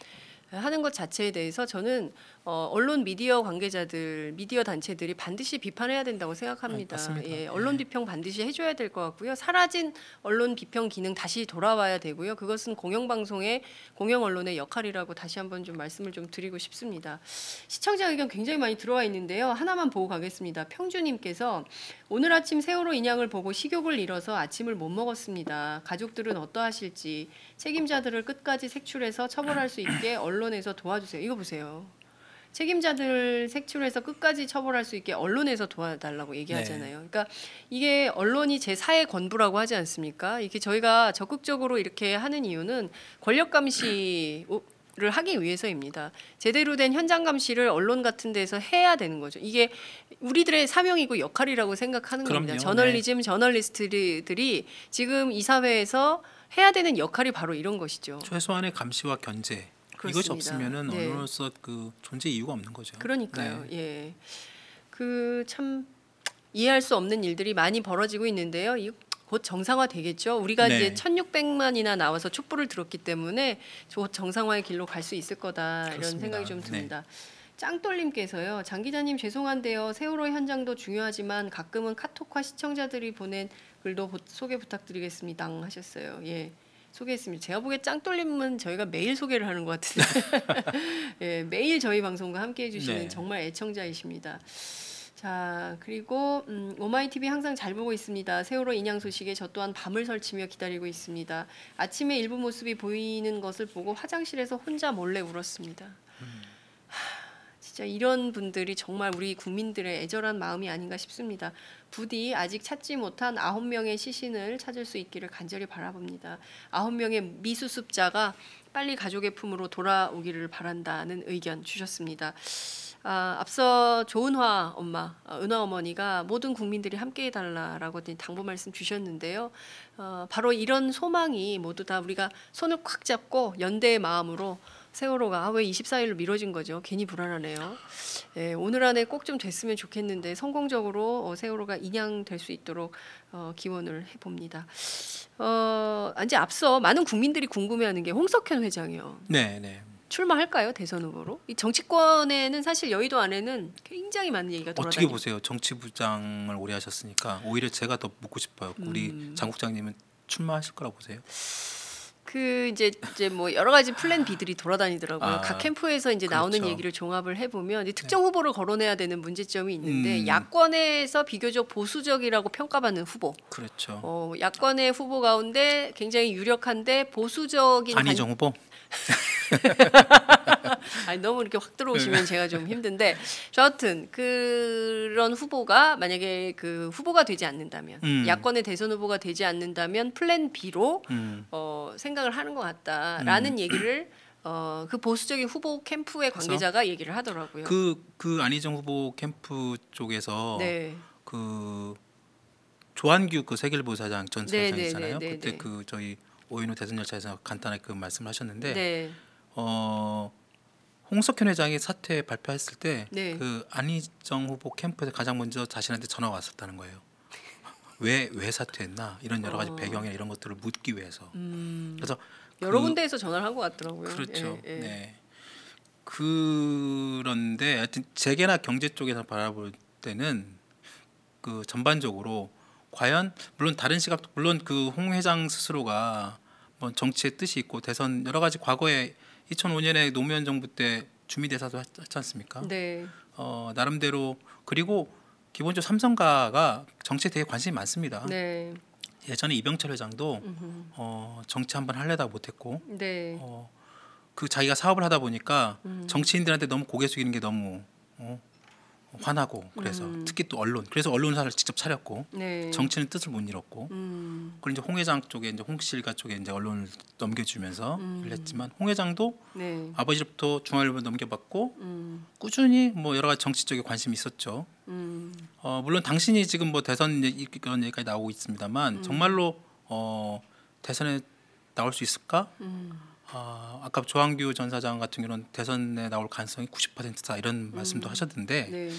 하는 것 자체에 대해서 저는 언론 미디어 관계자들, 미디어 단체들이 반드시 비판해야 된다고 생각합니다. 맞습니다. 예, 언론 비평 반드시 해줘야 될 것 같고요. 사라진 언론 비평 기능 다시 돌아와야 되고요. 그것은 공영방송의 공영 언론의 역할이라고 다시 한번 좀 말씀을 좀 드리고 싶습니다. 시청자 의견 굉장히 많이 들어와 있는데요. 하나만 보고 가겠습니다. 평주님께서 오늘 아침 세월호 인양을 보고 식욕을 잃어서 아침을 못 먹었습니다. 가족들은 어떠하실지 책임자들을 끝까지 색출해서 처벌할 수 있게 언론에서 도와주세요. 이거 보세요. 책임자들 색출해서 끝까지 처벌할 수 있게 언론에서 도와달라고 얘기하잖아요. 그러니까 이게 언론이 제4의 권부라고 하지 않습니까? 이게 저희가 적극적으로 이렇게 하는 이유는 권력 감시를 하기 위해서입니다. 제대로 된 현장 감시를 언론 같은 데서 해야 되는 거죠. 이게 우리들의 사명이고 역할이라고 생각하는 겁니다. 그럼요. 저널리즘, 저널리스트들이 지금 이 사회에서 해야 되는 역할이 바로 이런 것이죠. 최소한의 감시와 견제 이것이 그렇습니다. 없으면은 네. 언론으로서 그 존재 이유가 없는 거죠. 그러니까요. 네. 예. 그 참 이해할 수 없는 일들이 많이 벌어지고 있는데요. 곧 정상화 되겠죠. 우리가 네. 이제 1,600만이나 나와서 촛불을 들었기 때문에 곧 정상화의 길로 갈 수 있을 거다 이런 그렇습니다. 생각이 좀 네. 듭니다. 짱돌님께서요. 장 기자님 죄송한데요. 세월호 현장도 중요하지만 가끔은 카톡과 시청자들이 보낸 글도 소개 부탁드리겠습니다 하셨어요. 예. 소개했습니다. 제가 보기에 짱돌님은 저희가 매일 소개를 하는 것 같은데 예, 매일 저희 방송과 함께해 주시는 네. 정말 애청자이십니다. 자, 그리고 오마이TV 항상 잘 보고 있습니다. 세월호 인양 소식에 저 또한 밤을 설치며 기다리고 있습니다. 아침에 일부 모습이 보이는 것을 보고 화장실에서 혼자 몰래 울었습니다. 진짜 이런 분들이 정말 우리 국민들의 애절한 마음이 아닌가 싶습니다. 부디 아직 찾지 못한 9명의 시신을 찾을 수 있기를 간절히 바라봅니다. 9명의 미수습자가 빨리 가족의 품으로 돌아오기를 바란다는 의견 주셨습니다. 앞서 조은화 엄마, 은화 어머니가 모든 국민들이 함께 해달라라고 당부 말씀 주셨는데요. 바로 이런 소망이 모두 다 우리가 손을 꽉 잡고 연대의 마음으로 세월호가 왜 24일로 미뤄진 거죠? 괜히 불안하네요. 예, 오늘 안에 꼭 좀 됐으면 좋겠는데 성공적으로 세월호가 인양될 수 있도록 기원을 해봅니다. 이제 앞서 많은 국민들이 궁금해하는 게 홍석현 회장이요. 네, 네. 출마할까요? 대선 후보로? 이 정치권에는 사실 여의도 안에는 굉장히 많은 얘기가 어떻게 돌아다니고 보세요? 정치부장을 오래 하셨으니까 오히려 제가 더 묻고 싶어요. 우리 장 국장님은 출마하실 거라고 보세요? 그 이제 뭐 여러 가지 플랜 B들이 돌아다니더라고요. 아, 각 캠프에서 이제 나오는 그렇죠. 얘기를 종합을 해보면 이제 특정 후보를 거론해야 되는 문제점이 있는데 음. 야권에서 비교적 보수적이라고 평가받는 후보. 그렇죠. 야권의 후보 가운데 굉장히 유력한데 보수적인 안희정 후보? 아니 너무 이렇게 확 들어오시면 제가 좀 힘든데 여하튼 그런 후보가 만약에 그 후보가 되지 않는다면 야권의 대선 후보가 되지 않는다면 플랜 B로 생각을 하는 것 같다라는 얘기를 그 보수적인 후보 캠프의 관계자가 얘기를 하더라고요. 그 안희정 후보 캠프 쪽에서 네. 그 조한규 그 세계일보 사장 전 네, 사장이잖아요. 네, 네, 그때 네. 그 저희 오인호 대선 열차에서 간단하게 그 말씀하셨는데 네. 홍석현 회장이 사퇴 발표했을 때 네. 그 안희정 후보 캠프에서 가장 먼저 자신한테 전화가 왔었다는 거예요. 왜 사퇴했나 이런 여러 가지 배경이나 이런 것들을 묻기 위해서. 그래서 여러 군데에서 전화를 한 것 같더라고요. 그렇죠. 예, 예. 네. 그런데 하여튼 재계나 경제 쪽에서 바라볼 때는 그 전반적으로 과연 물론 다른 시각 물론 그 홍 회장 스스로가 뭐 정치의 뜻이 있고 대선 여러 가지 과거에 2005년에 노무현 정부 때 주미대사도 했지 않습니까? 네. 나름대로 그리고 기본적으로 삼성가가 정치에 되게 관심이 많습니다. 네. 예전에 이병철 회장도 정치 한번 하려다 못했고 네. 그 자기가 사업을 하다 보니까 정치인들한테 너무 고개 숙이는 게 너무 화나고 그래서 특히 또 그래서 언론사를 직접 차렸고 네. 정치는 뜻을 못 잃었고 그리고 이제 홍 회장 쪽에 이제 홍실가 쪽에 이제 언론을 넘겨주면서 했지만 홍 회장도 네. 아버지로부터 중앙일보 넘겨받고 꾸준히 뭐 여러 가지 정치적인 관심이 있었죠. 물론 당신이 지금 뭐 대선 이런 얘기까지 나오고 있습니다만 정말로 대선에 나올 수 있을까? 아까 조한규 전 사장 같은 경우는 대선에 나올 가능성이 90%다 이런 말씀도 하셨는데 네.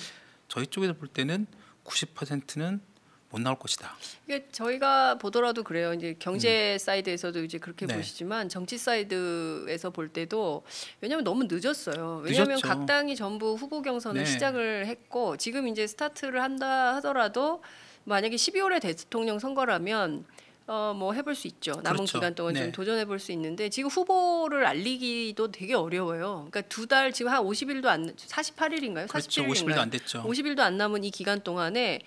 저희 쪽에서 볼 때는 90%는 못 나올 것이다. 이게 저희가 보더라도 그래요. 이제 경제 사이드에서도 이제 그렇게 네. 보시지만 정치 사이드에서 볼 때도 왜냐하면 너무 늦었어요. 왜냐하면 늦었죠. 각 당이 전부 후보 경선을 네. 시작을 했고 지금 이제 스타트를 한다 하더라도 만약에 12월에 대통령 선거라면 뭐 해볼 수 있죠. 남은 그렇죠. 기간 동안 네. 좀 도전해볼 수 있는데 지금 후보를 알리기도 되게 어려워요. 그러니까 2달 지금 한 50일도 안 48일인가요? 그렇죠. 47일인가요? 50일도 안 됐죠. 50일도 안 남은 이 기간 동안에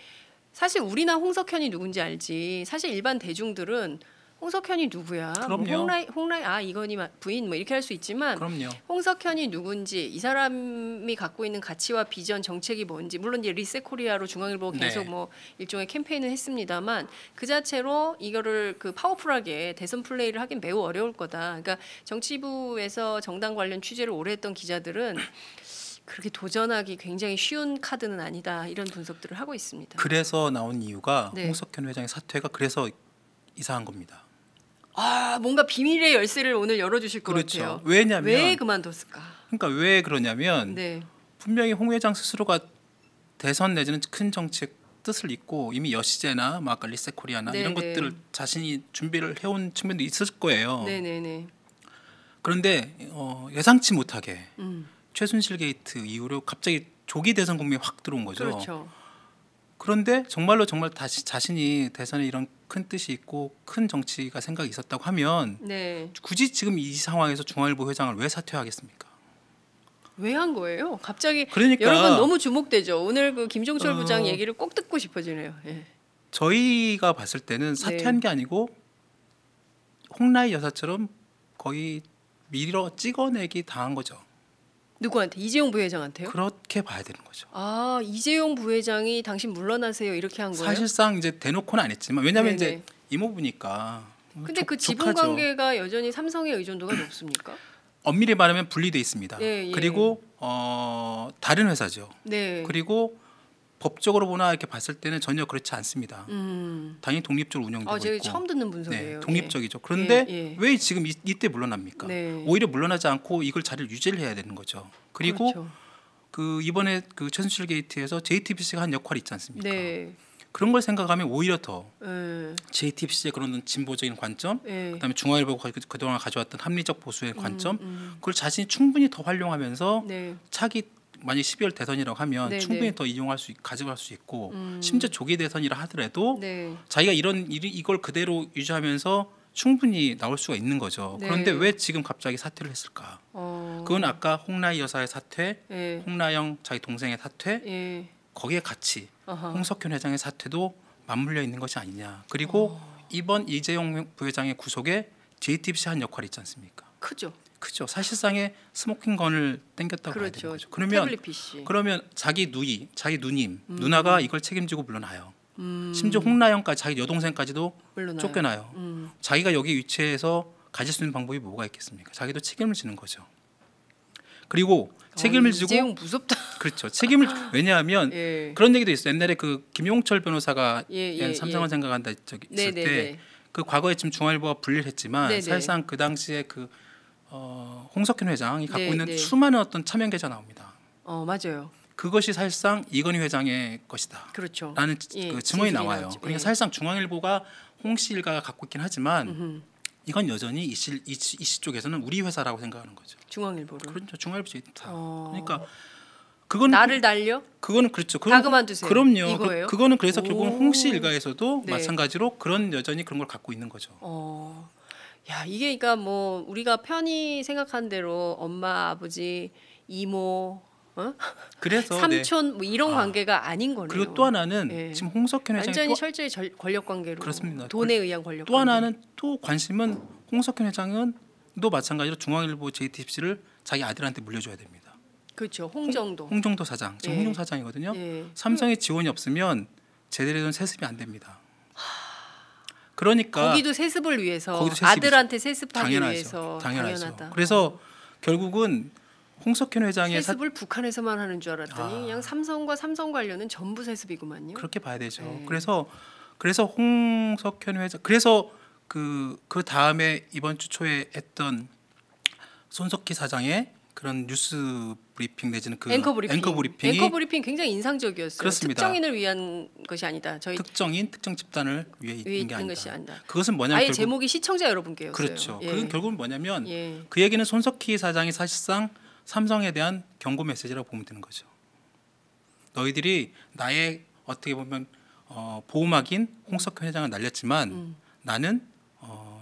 사실 우리나 홍석현이 누군지 알지. 사실 일반 대중들은 홍석현이 누구야? 뭐 그럼요. 홍라이 이건희 부인 뭐 이렇게 할 수 있지만 그럼요. 홍석현이 누군지 이 사람이 갖고 있는 가치와 비전 정책이 뭔지 물론 이제 리셋 코리아로 중앙일보 계속 네. 뭐 일종의 캠페인을 했습니다만 그 자체로 이거를 그 파워풀하게 대선 플레이를 하긴 매우 어려울 거다. 그러니까 정치부에서 정당 관련 취재를 오래 했던 기자들은 그렇게 도전하기 굉장히 쉬운 카드는 아니다 이런 분석들을 하고 있습니다. 그래서 나온 이유가 네. 홍석현 회장의 사퇴가 그래서 이상한 겁니다. 뭔가 비밀의 열쇠를 오늘 열어주실 것 그렇죠. 같아요. 왜냐하면 왜 그만뒀을까? 그러니까 왜 그러냐면 네, 분명히 홍 회장 스스로가 대선 내지는 큰 정책 뜻을 잊고 이미 여시제나 뭐 아까 리셋코리아나 네, 이런 네. 것들을 자신이 준비를 해온 측면도 있을 거예요. 네, 네, 네. 그런데 예상치 못하게 최순실 게이트 이후로 갑자기 조기 대선 국면이 확 들어온 거죠. 그렇죠. 그런데 정말로 정말 다시 자신이 대선에 이런 큰 뜻이 있고 큰 정치가 생각이 있었다고 하면 네, 굳이 지금 이 상황에서 중앙일보 회장을 왜 사퇴하겠습니까? 왜 한 거예요? 갑자기 그러니까 여러분 너무 주목되죠. 오늘 그 김종철 부장 어. 얘기를 꼭 듣고 싶어지네요. 예. 저희가 봤을 때는 사퇴한 네. 게 아니고 홍라희 여사처럼 거의 밀어 찍어내기 당한 거죠. 누구한테? 이재용 부회장한테요? 그렇게 봐야 되는 거죠. 아 이재용 부회장이 당신 물러나세요 이렇게 한 거예요? 사실상 이제 대놓고는 안 했지만 왜냐하면 네네. 이제 이모부니까. 근데 그 지분 족하죠. 관계가 여전히 삼성의 의존도가 높습니까? 엄밀히 말하면 분리돼 있습니다. 예, 예. 그리고 다른 회사죠. 네. 그리고 법적으로 보나 이렇게 봤을 때는 전혀 그렇지 않습니다. 음. 당연히 독립적으로 운영되고 제가 있고. 처음 듣는 분석이에요. 네, 독립적이죠. 그런데 예, 예. 왜 지금 이때 물러납니까? 네. 오히려 물러나지 않고 이걸 자리를 유지를 해야 되는 거죠. 그리고 그렇죠. 그 이번에 그 최순실 게이트에서 JTBC가 한 역할이 있지 않습니까? 네. 그런 걸 생각하면 오히려 더 예. JTBC의 그런 진보적인 관점, 예. 그다음에 중앙일보가 그동안 가져왔던 합리적 보수의 관점, 그걸 자신이 충분히 더 활용하면서 네. 차기 만약 12월 대선이라고 하면 네, 충분히 네. 더 가져갈 수 있고 심지어 조기 대선이라 하더라도 네. 자기가 이걸 그대로 유지하면서 충분히 나올 수가 있는 거죠. 네. 그런데 왜 지금 갑자기 사퇴를 했을까? 그건 아까 홍라희 여사의 사퇴, 예. 홍나영 자기 동생의 사퇴, 예. 거기에 같이 아하. 홍석현 회장의 사퇴도 맞물려 있는 것이 아니냐. 그리고 이번 이재용 부회장의 구속에 JTBC 한 역할이 있지 않습니까? 크죠. 그죠. 사실상의 스모킹건을 땡겼다고 봐야 되는 그렇죠. 거죠. 그러면 태블릿 PC. 자기 누님, 누나가 이걸 책임지고 물러나요. 심지어 홍나영까지 자기 여동생까지도 물러나요. 쫓겨나요. 자기가 여기 위치해서 가질 수 있는 방법이 뭐가 있겠습니까? 자기도 책임을 지는 거죠. 그리고 책임을 지고 이재용 무섭다. 그렇죠. 책임을 왜냐하면 예. 그런 얘기도 있어요. 옛날에 그 김용철 변호사가 예, 삼성을 예. 생각한다 있을 네, 네, 때 네. 그 과거에 지금 중앙일보가 분리를 했지만 네, 네. 사실상 그 당시에 그 홍석현 회장이 갖고 네, 있는 네. 수많은 어떤 차명 계좌 나옵니다. 맞아요. 그것이 사실상 이건희 회장의 것이다. 그렇죠. 라는 예, 그 증언이 진술이 나와요. 나오죠. 그러니까 예. 사실상 중앙일보가 홍씨 일가가 갖고 있긴 하지만 이건 여전히 이씨 쪽에서는 우리 회사라고 생각하는 거죠. 중앙일보를. 그렇죠. 중앙일보 다. 어. 그러니까 그건 나를 달려? 그거는 그렇죠. 다 그만두세요. 그럼요. 이거예요? 그거는 그래서 결국은 오. 홍씨 일가에서도 네. 마찬가지로 여전히 그런 걸 갖고 있는 거죠. 야 이게 그러니까 뭐 우리가 편히 생각한 대로 엄마, 아버지, 이모, 그래서 삼촌 뭐 이런 관계가 아닌 거네요. 그리고 또 하나는 예. 지금 홍석현 회장이 완전히 또, 철저히 권력 관계로. 그렇습니다. 돈에 의한 권력. 또 하나는 또 관심은 홍석현 회장은 또 마찬가지로 중앙일보 JTBC를 자기 아들한테 물려줘야 됩니다. 그렇죠. 홍정도. 홍정도 사장 지금 예. 홍정 사장이거든요. 예. 삼성의 지원이 없으면 제대로 된 세습이 안 됩니다. 그러니까 거기도 세습을 위해서 거기도 세습이죠. 아들한테 세습하기 당연하죠. 위해서 당연하죠. 당연하다. 그래서 결국은 홍석현 회장의 세습을 북한에서만 하는 줄 알았더니 아. 그냥 삼성과 삼성 관련은 전부 세습이구만요. 그렇게 봐야 되죠. 네. 그래서 홍석현 회장 그래서 그 다음에 이번 주 초에 했던 손석희 사장의 그런 뉴스 브리핑 내지는 그 앵커 브리핑. 앵커 브리핑이 굉장히 인상적이었어요. 그렇습니다. 특정인을 위한 것이 아니다. 저희 특정 집단을 위해 위에 있는 게 있는 것이 아니다. 아니다. 그것은 뭐냐면 아예 결국 제목이 시청자 여러분께였어요. 그렇죠. 예. 그건 결국은 뭐냐면 예. 그 얘기는 손석희 사장이 사실상 삼성에 대한 경고 메시지라고 보면 되는 거죠. 너희들이 나의 어떻게 보면 보호막인 홍석현 회장을 날렸지만 나는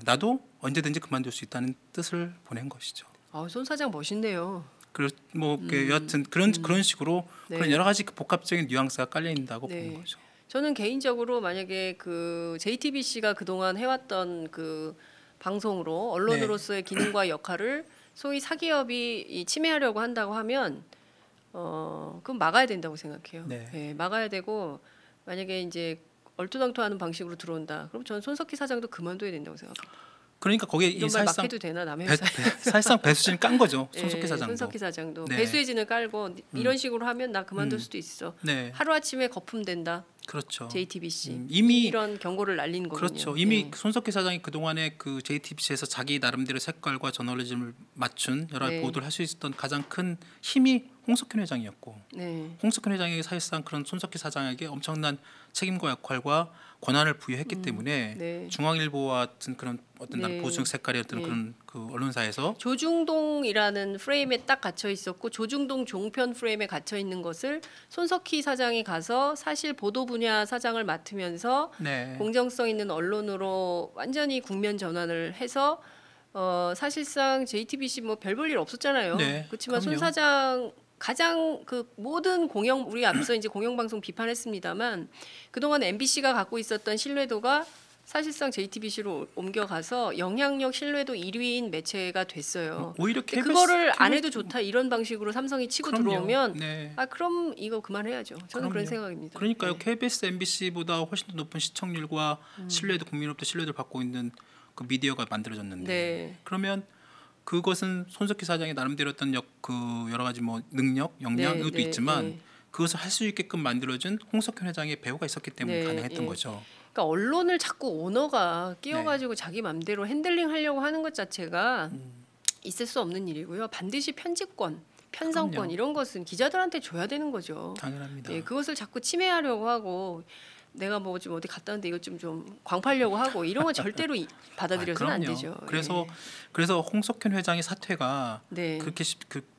나도 언제든지 그만둘 수 있다는 뜻을 보낸 것이죠. 손 사장 멋있네요. 여하튼 그런 식으로 네. 그런 여러 가지 그 복합적인 뉘앙스가 깔려 있다고 네. 보는 거죠. 저는 개인적으로 만약에 그 JTBC가 그동안 해왔던 그 방송으로 언론으로서의 기능과 역할을 소위 사기업이 침해하려고 한다고 하면 그건 막아야 된다고 생각해요. 네. 예, 막아야 되고 만약에 이제 얼토당토하는 방식으로 들어온다. 그럼 저는 손석희 사장도 그만둬야 된다고 생각해요. 그러니까 거기에 이런 말 막 해도 되나 남의 회사? 사실상 배수진 깐 거죠. 손석희 예, 사장도. 손석희 사장도 네. 배수의 진을 깔고 이런 식으로 하면 나 그만둘 수도 있어. 네, 하루 아침에 거품된다. 그렇죠. JTBC 이미 이런 경고를 날린 거군요. 그렇죠. 이미 예. 손석희 사장이 그 동안에 그 JTBC에서 자기 나름대로 색깔과 저널리즘을 맞춘 여러 네. 보도를 할 수 있었던 가장 큰 힘이 홍석현 회장이었고, 네. 홍석현 회장이 사실상 그런 손석희 사장에게 엄청난 책임과 역할과 권한을 부여했기 때문에 네. 중앙일보와 같은 그런 어떤 네. 보수적 색깔이었던 네. 그런 그 언론사에서 조중동이라는 프레임에 딱 갇혀 있었고 조중동 종편 프레임에 갇혀 있는 것을 손석희 사장이 가서 사실 보도 분야 사장을 맡으면서 네. 공정성 있는 언론으로 완전히 국면 전환을 해서 사실상 JTBC 뭐 별 볼 일 없었잖아요. 네, 그렇지만 손 그럼요. 사장 가장 그 모든 우리 앞서 이제 공영방송 비판했습니다만 그동안 MBC가 갖고 있었던 신뢰도가 사실상 JTBC로 옮겨가서 영향력 신뢰도 1위인 매체가 됐어요. 오히려 근데 KBS, 그거를 안 해도 좋다 이런 방식으로 삼성이 치고 그럼요. 들어오면 네. 그럼 이거 그만해야죠. 저는 그런 그럼요. 생각입니다. 그러니까요. 네. KBS, MBC보다 훨씬 더 높은 시청률과 신뢰도 국민으로부터 신뢰도를 받고 있는 그 미디어가 만들어졌는데 네. 그러면 그것은 손석희 사장이 나름대로 어떤 그 여러 가지 뭐 능력, 역량 네, 이것도 네, 있지만 네. 그것을 할 수 있게끔 만들어준 홍석현 회장의 배우가 있었기 때문에 네, 가능했던 예. 거죠. 그러니까 언론을 자꾸 오너가 네. 끼워가지고 자기 맘대로 핸들링 하려고 하는 것 자체가 있을 수 없는 일이고요. 반드시 편집권, 편성권 그럼요. 이런 것은 기자들한테 줘야 되는 거죠. 당연합니다. 예, 그것을 자꾸 침해하려고 하고 내가 뭐 좀 어디 갔다 왔는데 이것 좀 광팔려고 하고 이런 건 절대로 받아들여서는 안 그럼요. 되죠. 그래서 홍석현 회장의 사퇴가 네. 그렇게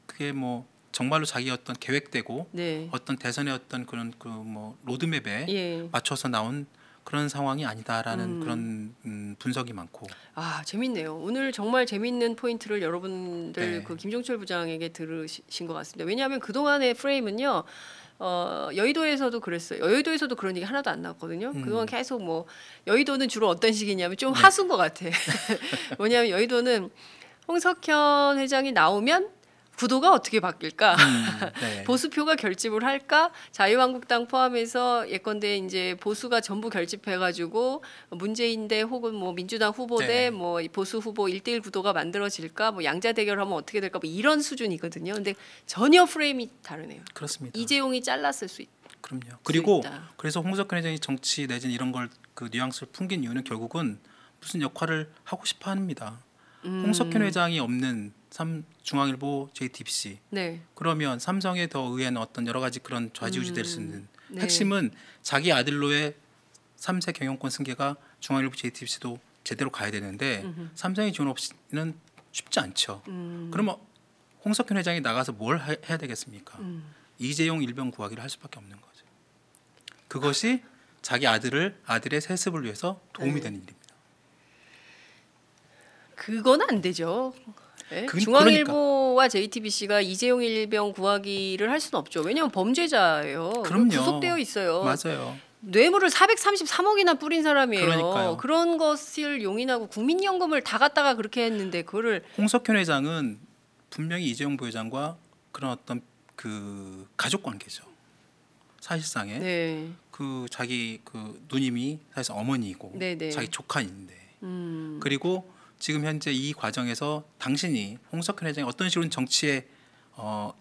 그게 뭐 정말로 자기 어떤 계획되고 네. 어떤 대선의 어떤 그런 그 뭐 로드맵에 예. 맞춰서 나온 그런 상황이 아니다라는 그런 분석이 많고. 아 재밌네요. 오늘 정말 재밌는 포인트를 여러분들 네. 그 김종철 부장에게 들으신 것 같습니다. 왜냐하면 그 동안의 프레임은요. 여의도에서도 그랬어요. 여의도에서도 그런 얘기 하나도 안 나왔거든요. 그동안 계속 뭐 여의도는 주로 어떤 식이냐면 좀 하수인 것 같아. 뭐냐면 여의도는 홍석현 회장이 나오면 구도가 어떻게 바뀔까? 네. 보수표가 결집을 할까? 자유한국당 포함해서 예컨대 이제 보수가 전부 결집해가지고 문재인 대 혹은 뭐 민주당 후보 네. 대 뭐 보수 후보 1대1 구도가 만들어질까? 뭐 양자 대결하면 어떻게 될까? 뭐 이런 수준이거든요. 근데 전혀 프레임이 다르네요. 그렇습니다. 이재용이 잘랐을 수 있. 그럼요. 그리고 있다. 그래서 홍석현 회장이 정치 내지는 이런 걸 그 뉘앙스를 풍긴 이유는 결국은 무슨 역할을 하고 싶어 합니다. 홍석현 회장이 없는 중앙일보, JTBC 네. 그러면 삼성에 더 의한 어떤 여러 가지 그런 좌지우지될 수 있는 네. 핵심은 자기 아들로의 3세 경영권 승계가 중앙일보, JTBC도 제대로 가야 되는데 삼성의 지원 없이는 쉽지 않죠. 그러면 홍석현 회장이 나가서 뭘 해야 되겠습니까? 이재용 일병 구하기를 할 수밖에 없는 거죠. 그것이 자기 아들의 세습을 위해서 도움이 네. 되는 일입니다. 그건 안 되죠. 네? 그러니까. 중앙일보와 JTBC가 이재용 일병 구하기를 할 수는 없죠. 왜냐하면 범죄자예요. 그럼요. 구속되어 있어요. 맞아요. 뇌물을 433억이나 뿌린 사람이에요. 그러니까요. 그런 것을 용인하고 국민연금을 다 갖다가 그렇게 했는데 그거를 홍석현 회장은 분명히 이재용 부회장과 그런 어떤 그 가족 관계죠. 사실상에 네. 그 자기 그 누님이 사실 어머니이고 네네. 자기 조카인데 그리고 지금 현재 이 과정에서 당신이 홍석현 회장이 어떤 식으로 정치에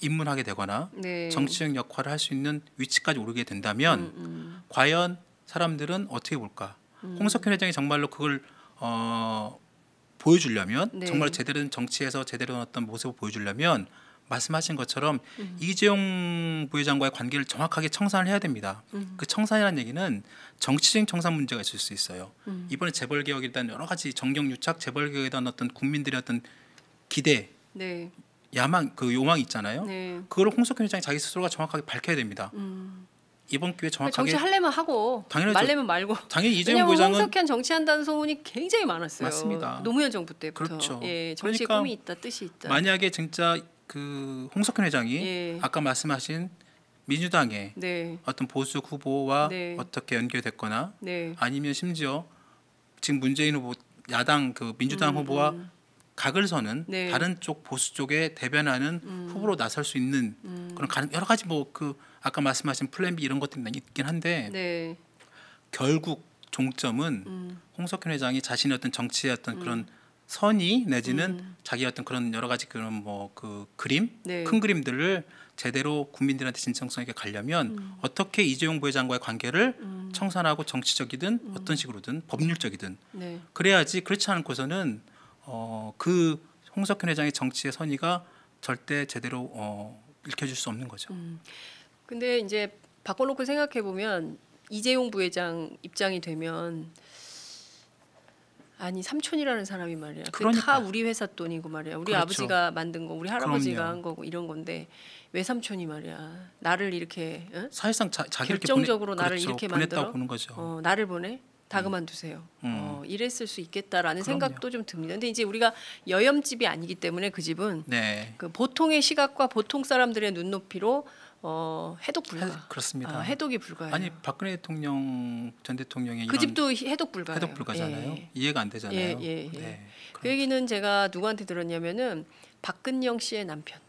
입문하게 되거나 네. 정치적 역할을 할 수 있는 위치까지 오르게 된다면 과연 사람들은 어떻게 볼까? 홍석현 회장이 정말로 그걸 보여주려면 네. 정말 제대로 된 정치에서 제대로 된 어떤 모습을 보여주려면 말씀하신 것처럼 이재용 부회장과의 관계를 정확하게 청산을 해야 됩니다. 그 청산이라는 얘기는 정치적인 청산 문제가 있을 수 있어요. 이번에 재벌 개혁에 대한 여러 가지 정경유착, 재벌 개혁에 대한 어떤 국민들의 어떤 기대, 네. 야망, 그 요망이 있잖아요. 네. 그걸 홍석현 회장이 자기 스스로가 정확하게 밝혀야 됩니다. 이번 기회에 정확하게 정치 할래면 하고 당연하죠. 말래면 말고. 당연히 이재용 왜냐하면 부회장은 홍석현 정치한다는 소문이 굉장히 많았어요. 맞습니다. 노무현 정부 때부터. 그렇죠. 예, 정치에 그러니까 꿈이 있다, 뜻이 있다. 만약에 진짜 그 홍석현 회장이 예. 아까 말씀하신 민주당의 네. 어떤 보수 후보와 네. 어떻게 연결됐거나 네. 아니면 심지어 지금 문재인 후보 야당 그 민주당 후보와 각을 서는 네. 다른 쪽 보수 쪽에 대변하는 후보로 나설 수 있는 그런 여러 가지 뭐 그 아까 말씀하신 플랜 B 이런 것들이 있긴 한데 네. 결국 종점은 홍석현 회장이 자신의 어떤 정치의 어떤 그런 선의 내지는 자기 어떤 그런 여러 가지 그런 뭐 그 그림 네. 큰 그림들을 제대로 국민들한테 진정성 있게 가려면 어떻게 이재용 부회장과의 관계를 청산하고 정치적이든 어떤 식으로든 법률적이든 네. 그래야지 그렇지 않고서는 그 홍석현 회장의 정치의 선의가 절대 제대로 읽혀질 수 없는 거죠. 근데 이제 바꿔놓고 생각해 보면 이재용 부회장 입장이 되면 아니 삼촌이라는 사람이 말이야. 그게 다 그러니까. 우리 회사 돈이고 말이야. 우리 그렇죠. 아버지가 만든 거, 우리 할아버지가 그럼요. 한 거고 이런 건데 왜 삼촌이 말이야. 나를 이렇게 사실상 자기 결정적으로 이렇게 나를 이렇게 보냈다고 만들어? 보는 거죠. 나를 보내? 다 그만두세요. 이랬을 수 있겠다라는 그럼요. 생각도 좀 듭니다. 근데 이제 우리가 여염집이 아니기 때문에 그 집은 네. 그 보통의 시각과 보통 사람들의 눈높이로 해독 불가. 그렇습니다. 해독이 불가해요. 아니 박근혜 대통령 전 대통령의 그 이런 집도 해독 불가예요. 해독 불가잖아요. 예. 이해가 안 되잖아요. 예. 네. 그 얘기는 제가 누구한테 들었냐면은 박근영 씨의 남편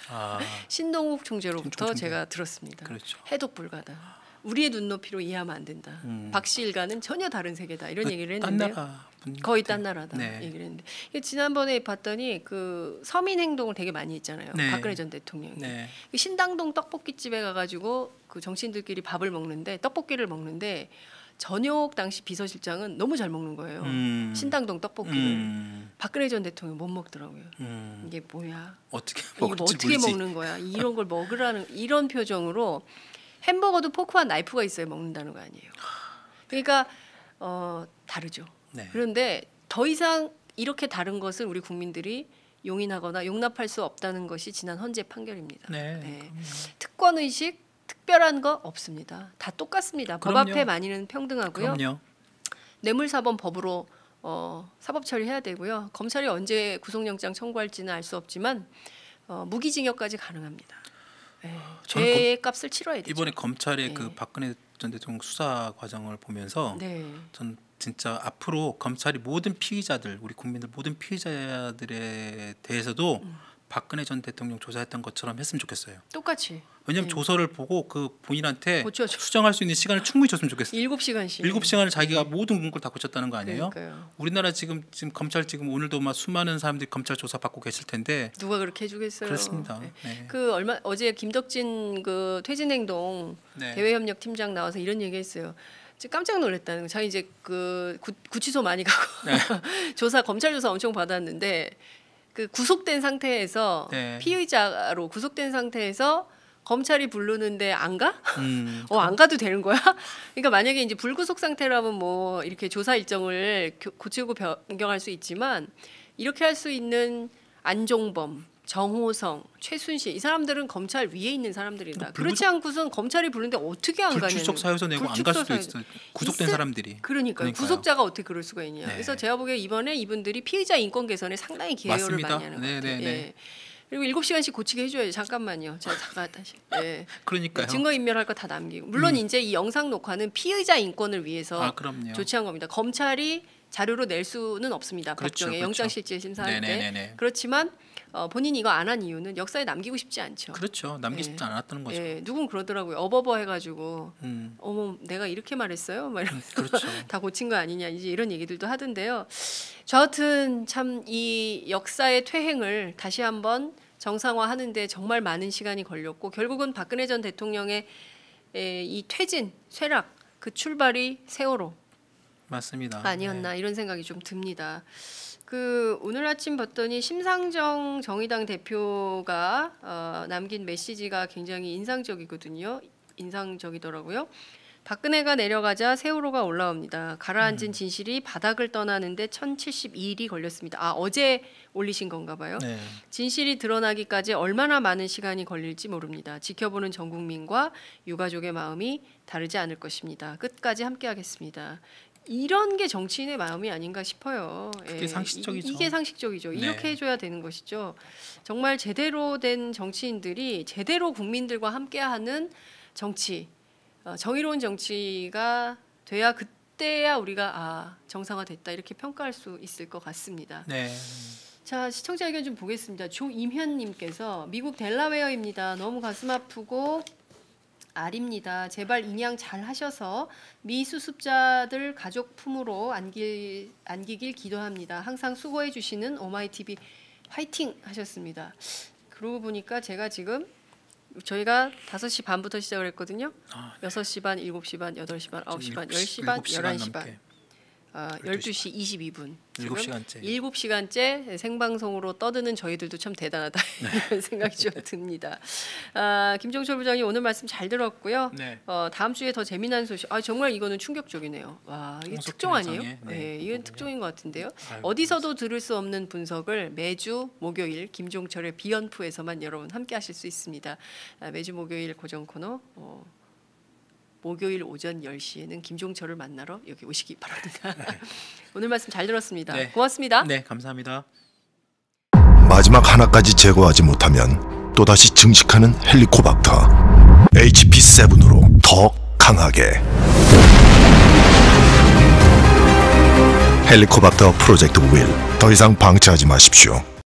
아, 신동욱 총재로부터 총재. 제가 들었습니다. 그렇죠. 해독 불가다. 우리의 눈높이로 이해하면 안 된다. 박 씨 일가는 전혀 다른 세계다. 이런 얘기를 딴 했는데 나라 분 거의 같아요. 딴 나라다 네. 얘기를 했는데 지난번에 봤더니 그 서민 행동을 되게 많이 했잖아요. 네. 박근혜 전 대통령이 네. 그 신당동 떡볶이집에 가가지고 그 정치인들끼리 밥을 먹는데 떡볶이를 먹는데 전역 당시 비서실장은 너무 잘 먹는 거예요. 신당동 떡볶이를 박근혜 전 대통령 못 먹더라고요. 이게 뭐야? 어떻게 이거 먹을지 어떻게 모르지. 먹는 거야? 이런 걸 먹으라는 이런 표정으로 햄버거도 포크와 나이프가 있어야 먹는다는 거 아니에요. 그러니까 다르죠. 네. 그런데 더 이상 이렇게 다른 것을 우리 국민들이 용인하거나 용납할 수 없다는 것이 지난 헌재 판결입니다. 네. 네. 특권 의식 특별한 거 없습니다. 다 똑같습니다. 법 그럼요. 앞에 만인은 평등하고요. 그럼요. 뇌물사범 법으로 사법 처리해야 되고요. 검찰이 언제 구속영장 청구할지는 알 수 없지만 무기징역까지 가능합니다. 네. 저는 죄의 값을 치러야 되죠. 이번에 검찰의 네. 그 박근혜 전 대통령 수사 과정을 보면서 네. 전 진짜 앞으로 검찰이 모든 피의자들 우리 국민들 모든 피의자들에 대해서도 박근혜 전 대통령 조사했던 것처럼 했으면 좋겠어요. 똑같이 왜냐하면 네. 조서를 보고 그 본인한테 고쳐줘. 수정할 수 있는 시간을 충분히 줬으면 좋겠어요. 7시간씩. 7시간을 자기가 모든 문구를 다 고쳤다는 거 아니에요? 그러니까요. 우리나라 지금 검찰 지금 오늘도 막 수많은 사람들이 검찰 조사 받고 계실 텐데 누가 그렇게 해주겠어요. 그렇습니다. 네. 네. 그 어제 김덕진 그 퇴진행동 네. 대외협력 팀장 나와서 이런 얘기했어요. 진짜 깜짝 놀랐다는 거. 자기 이제 그 구치소 많이 가고 조사 검찰 조사 엄청 받았는데 그 구속된 상태에서 네. 피의자로 구속된 상태에서 검찰이 부르는데 안 가? 어, 안 가도 되는 거야? 그러니까 만약에 이제 불구속 상태라면 뭐 이렇게 조사 일정을 고치고 변경할 수 있지만 이렇게 할 수 있는 안종범, 정호성, 최순실 이 사람들은 검찰 위에 있는 사람들이다. 그렇지 않고선 검찰이 부르는데 어떻게 안 가냐는. 불출석 사유서 내고 안 갈 수도 불출석 있어요. 구속된 사람들이. 그러니까요. 구속자가 어떻게 그럴 수가 있냐. 네. 그래서 제가 보기에 이번에 이분들이 피의자 인권 개선에 상당히 기여를 맞습니다. 많이 하는 것 같아요. 네네네. 예. 그리고 7시간씩 고치게 해줘야죠. 잠깐만요. 제가 잠깐 다시. 예. 그러니까요. 증거 인멸할 거 다 남기고. 물론 이제 이 영상 녹화는 피의자 인권을 위해서 아, 그럼요. 조치한 겁니다. 검찰이 자료로 낼 수는 없습니다. 그렇죠, 법정에 그렇죠. 영장실질 심사할 네네네네. 때. 그렇지만 본인이 이거 안 한 이유는 역사에 남기고 싶지 않죠. 그렇죠. 남기지 예. 않았다는 거죠. 예, 누군 그러더라고요. 어버버 해가지고 음, 어머 내가 이렇게 말했어요? 막 이러면서 그렇죠. 다 고친 거 아니냐 이제 이런 얘기들도 하던데요. 저 같은 참 이 역사의 퇴행을 다시 한번 정상화하는데 정말 많은 시간이 걸렸고 결국은 박근혜 전 대통령의 이 퇴진, 쇠락 그 출발이 세월호 맞습니다. 아니었나 이런 생각이 좀 듭니다. 그 오늘 아침 봤더니 심상정 정의당 대표가 남긴 메시지가 굉장히 인상적이더라고요. 박근혜가 내려가자 세월호가 올라옵니다. 가라앉은 진실이 바닥을 떠나는데 1072일이 걸렸습니다. 아 어제 올리신 건가 봐요. 네. 진실이 드러나기까지 얼마나 많은 시간이 걸릴지 모릅니다. 지켜보는 전 국민과 유가족의 마음이 다르지 않을 것입니다. 끝까지 함께하겠습니다. 이런 게 정치인의 마음이 아닌가 싶어요. 그게 상식적이죠. 이게 상식적이죠. 네. 이렇게 해줘야 되는 것이죠. 정말 제대로 된 정치인들이 제대로 국민들과 함께하는 정치, 정의로운 정치가 돼야 그때야 우리가 정상화됐다 이렇게 평가할 수 있을 것 같습니다. 네. 자 시청자 의견 좀 보겠습니다. 조임현님께서 미국 델라웨어입니다. 너무 가슴 아프고 알입니다. 제발 인양 잘 하셔서 미 수습자들 가족 품으로 안기길 기도합니다. 항상 수고해 주시는 오마이TV 화이팅 하셨습니다. 그러고 보니까 제가 지금 저희가 5시 반부터 시작을 했거든요. 6시 반, 7시 반, 8시 반, 9시 반, 10시 반, 11시 반. 12시 22분. 7시간째. 7시간째 생방송으로 떠드는 저희들도 참 대단하다 이런 생각이 좀 듭니다. 김종철 부장님 오늘 말씀 잘 들었고요. 네. 다음 주에 더 재미난 소식. 정말 이거는 충격적이네요. 와 이게 홍석천 특종 아니에요? 회장의, 네, 이건 특종인 것 같은데요. 아이고, 어디서도 들을 수 없는 분석을 매주 목요일 김종철의 비연프에서만 여러분 함께하실 수 있습니다. 매주 목요일 고정 코너. 목요일 오전 10시에는 김종철을 만나러 여기 오시기 바랍니다. 오늘 말씀 잘 들었습니다. 네. 고맙습니다. 네, 감사합니다. 마지막 하나까지 제거하지 못하면 또다시 증식하는 헬리코박터. HP7으로 더 강하게. 헬리코박터 프로젝트 윌. 더 이상 방치하지 마십시오.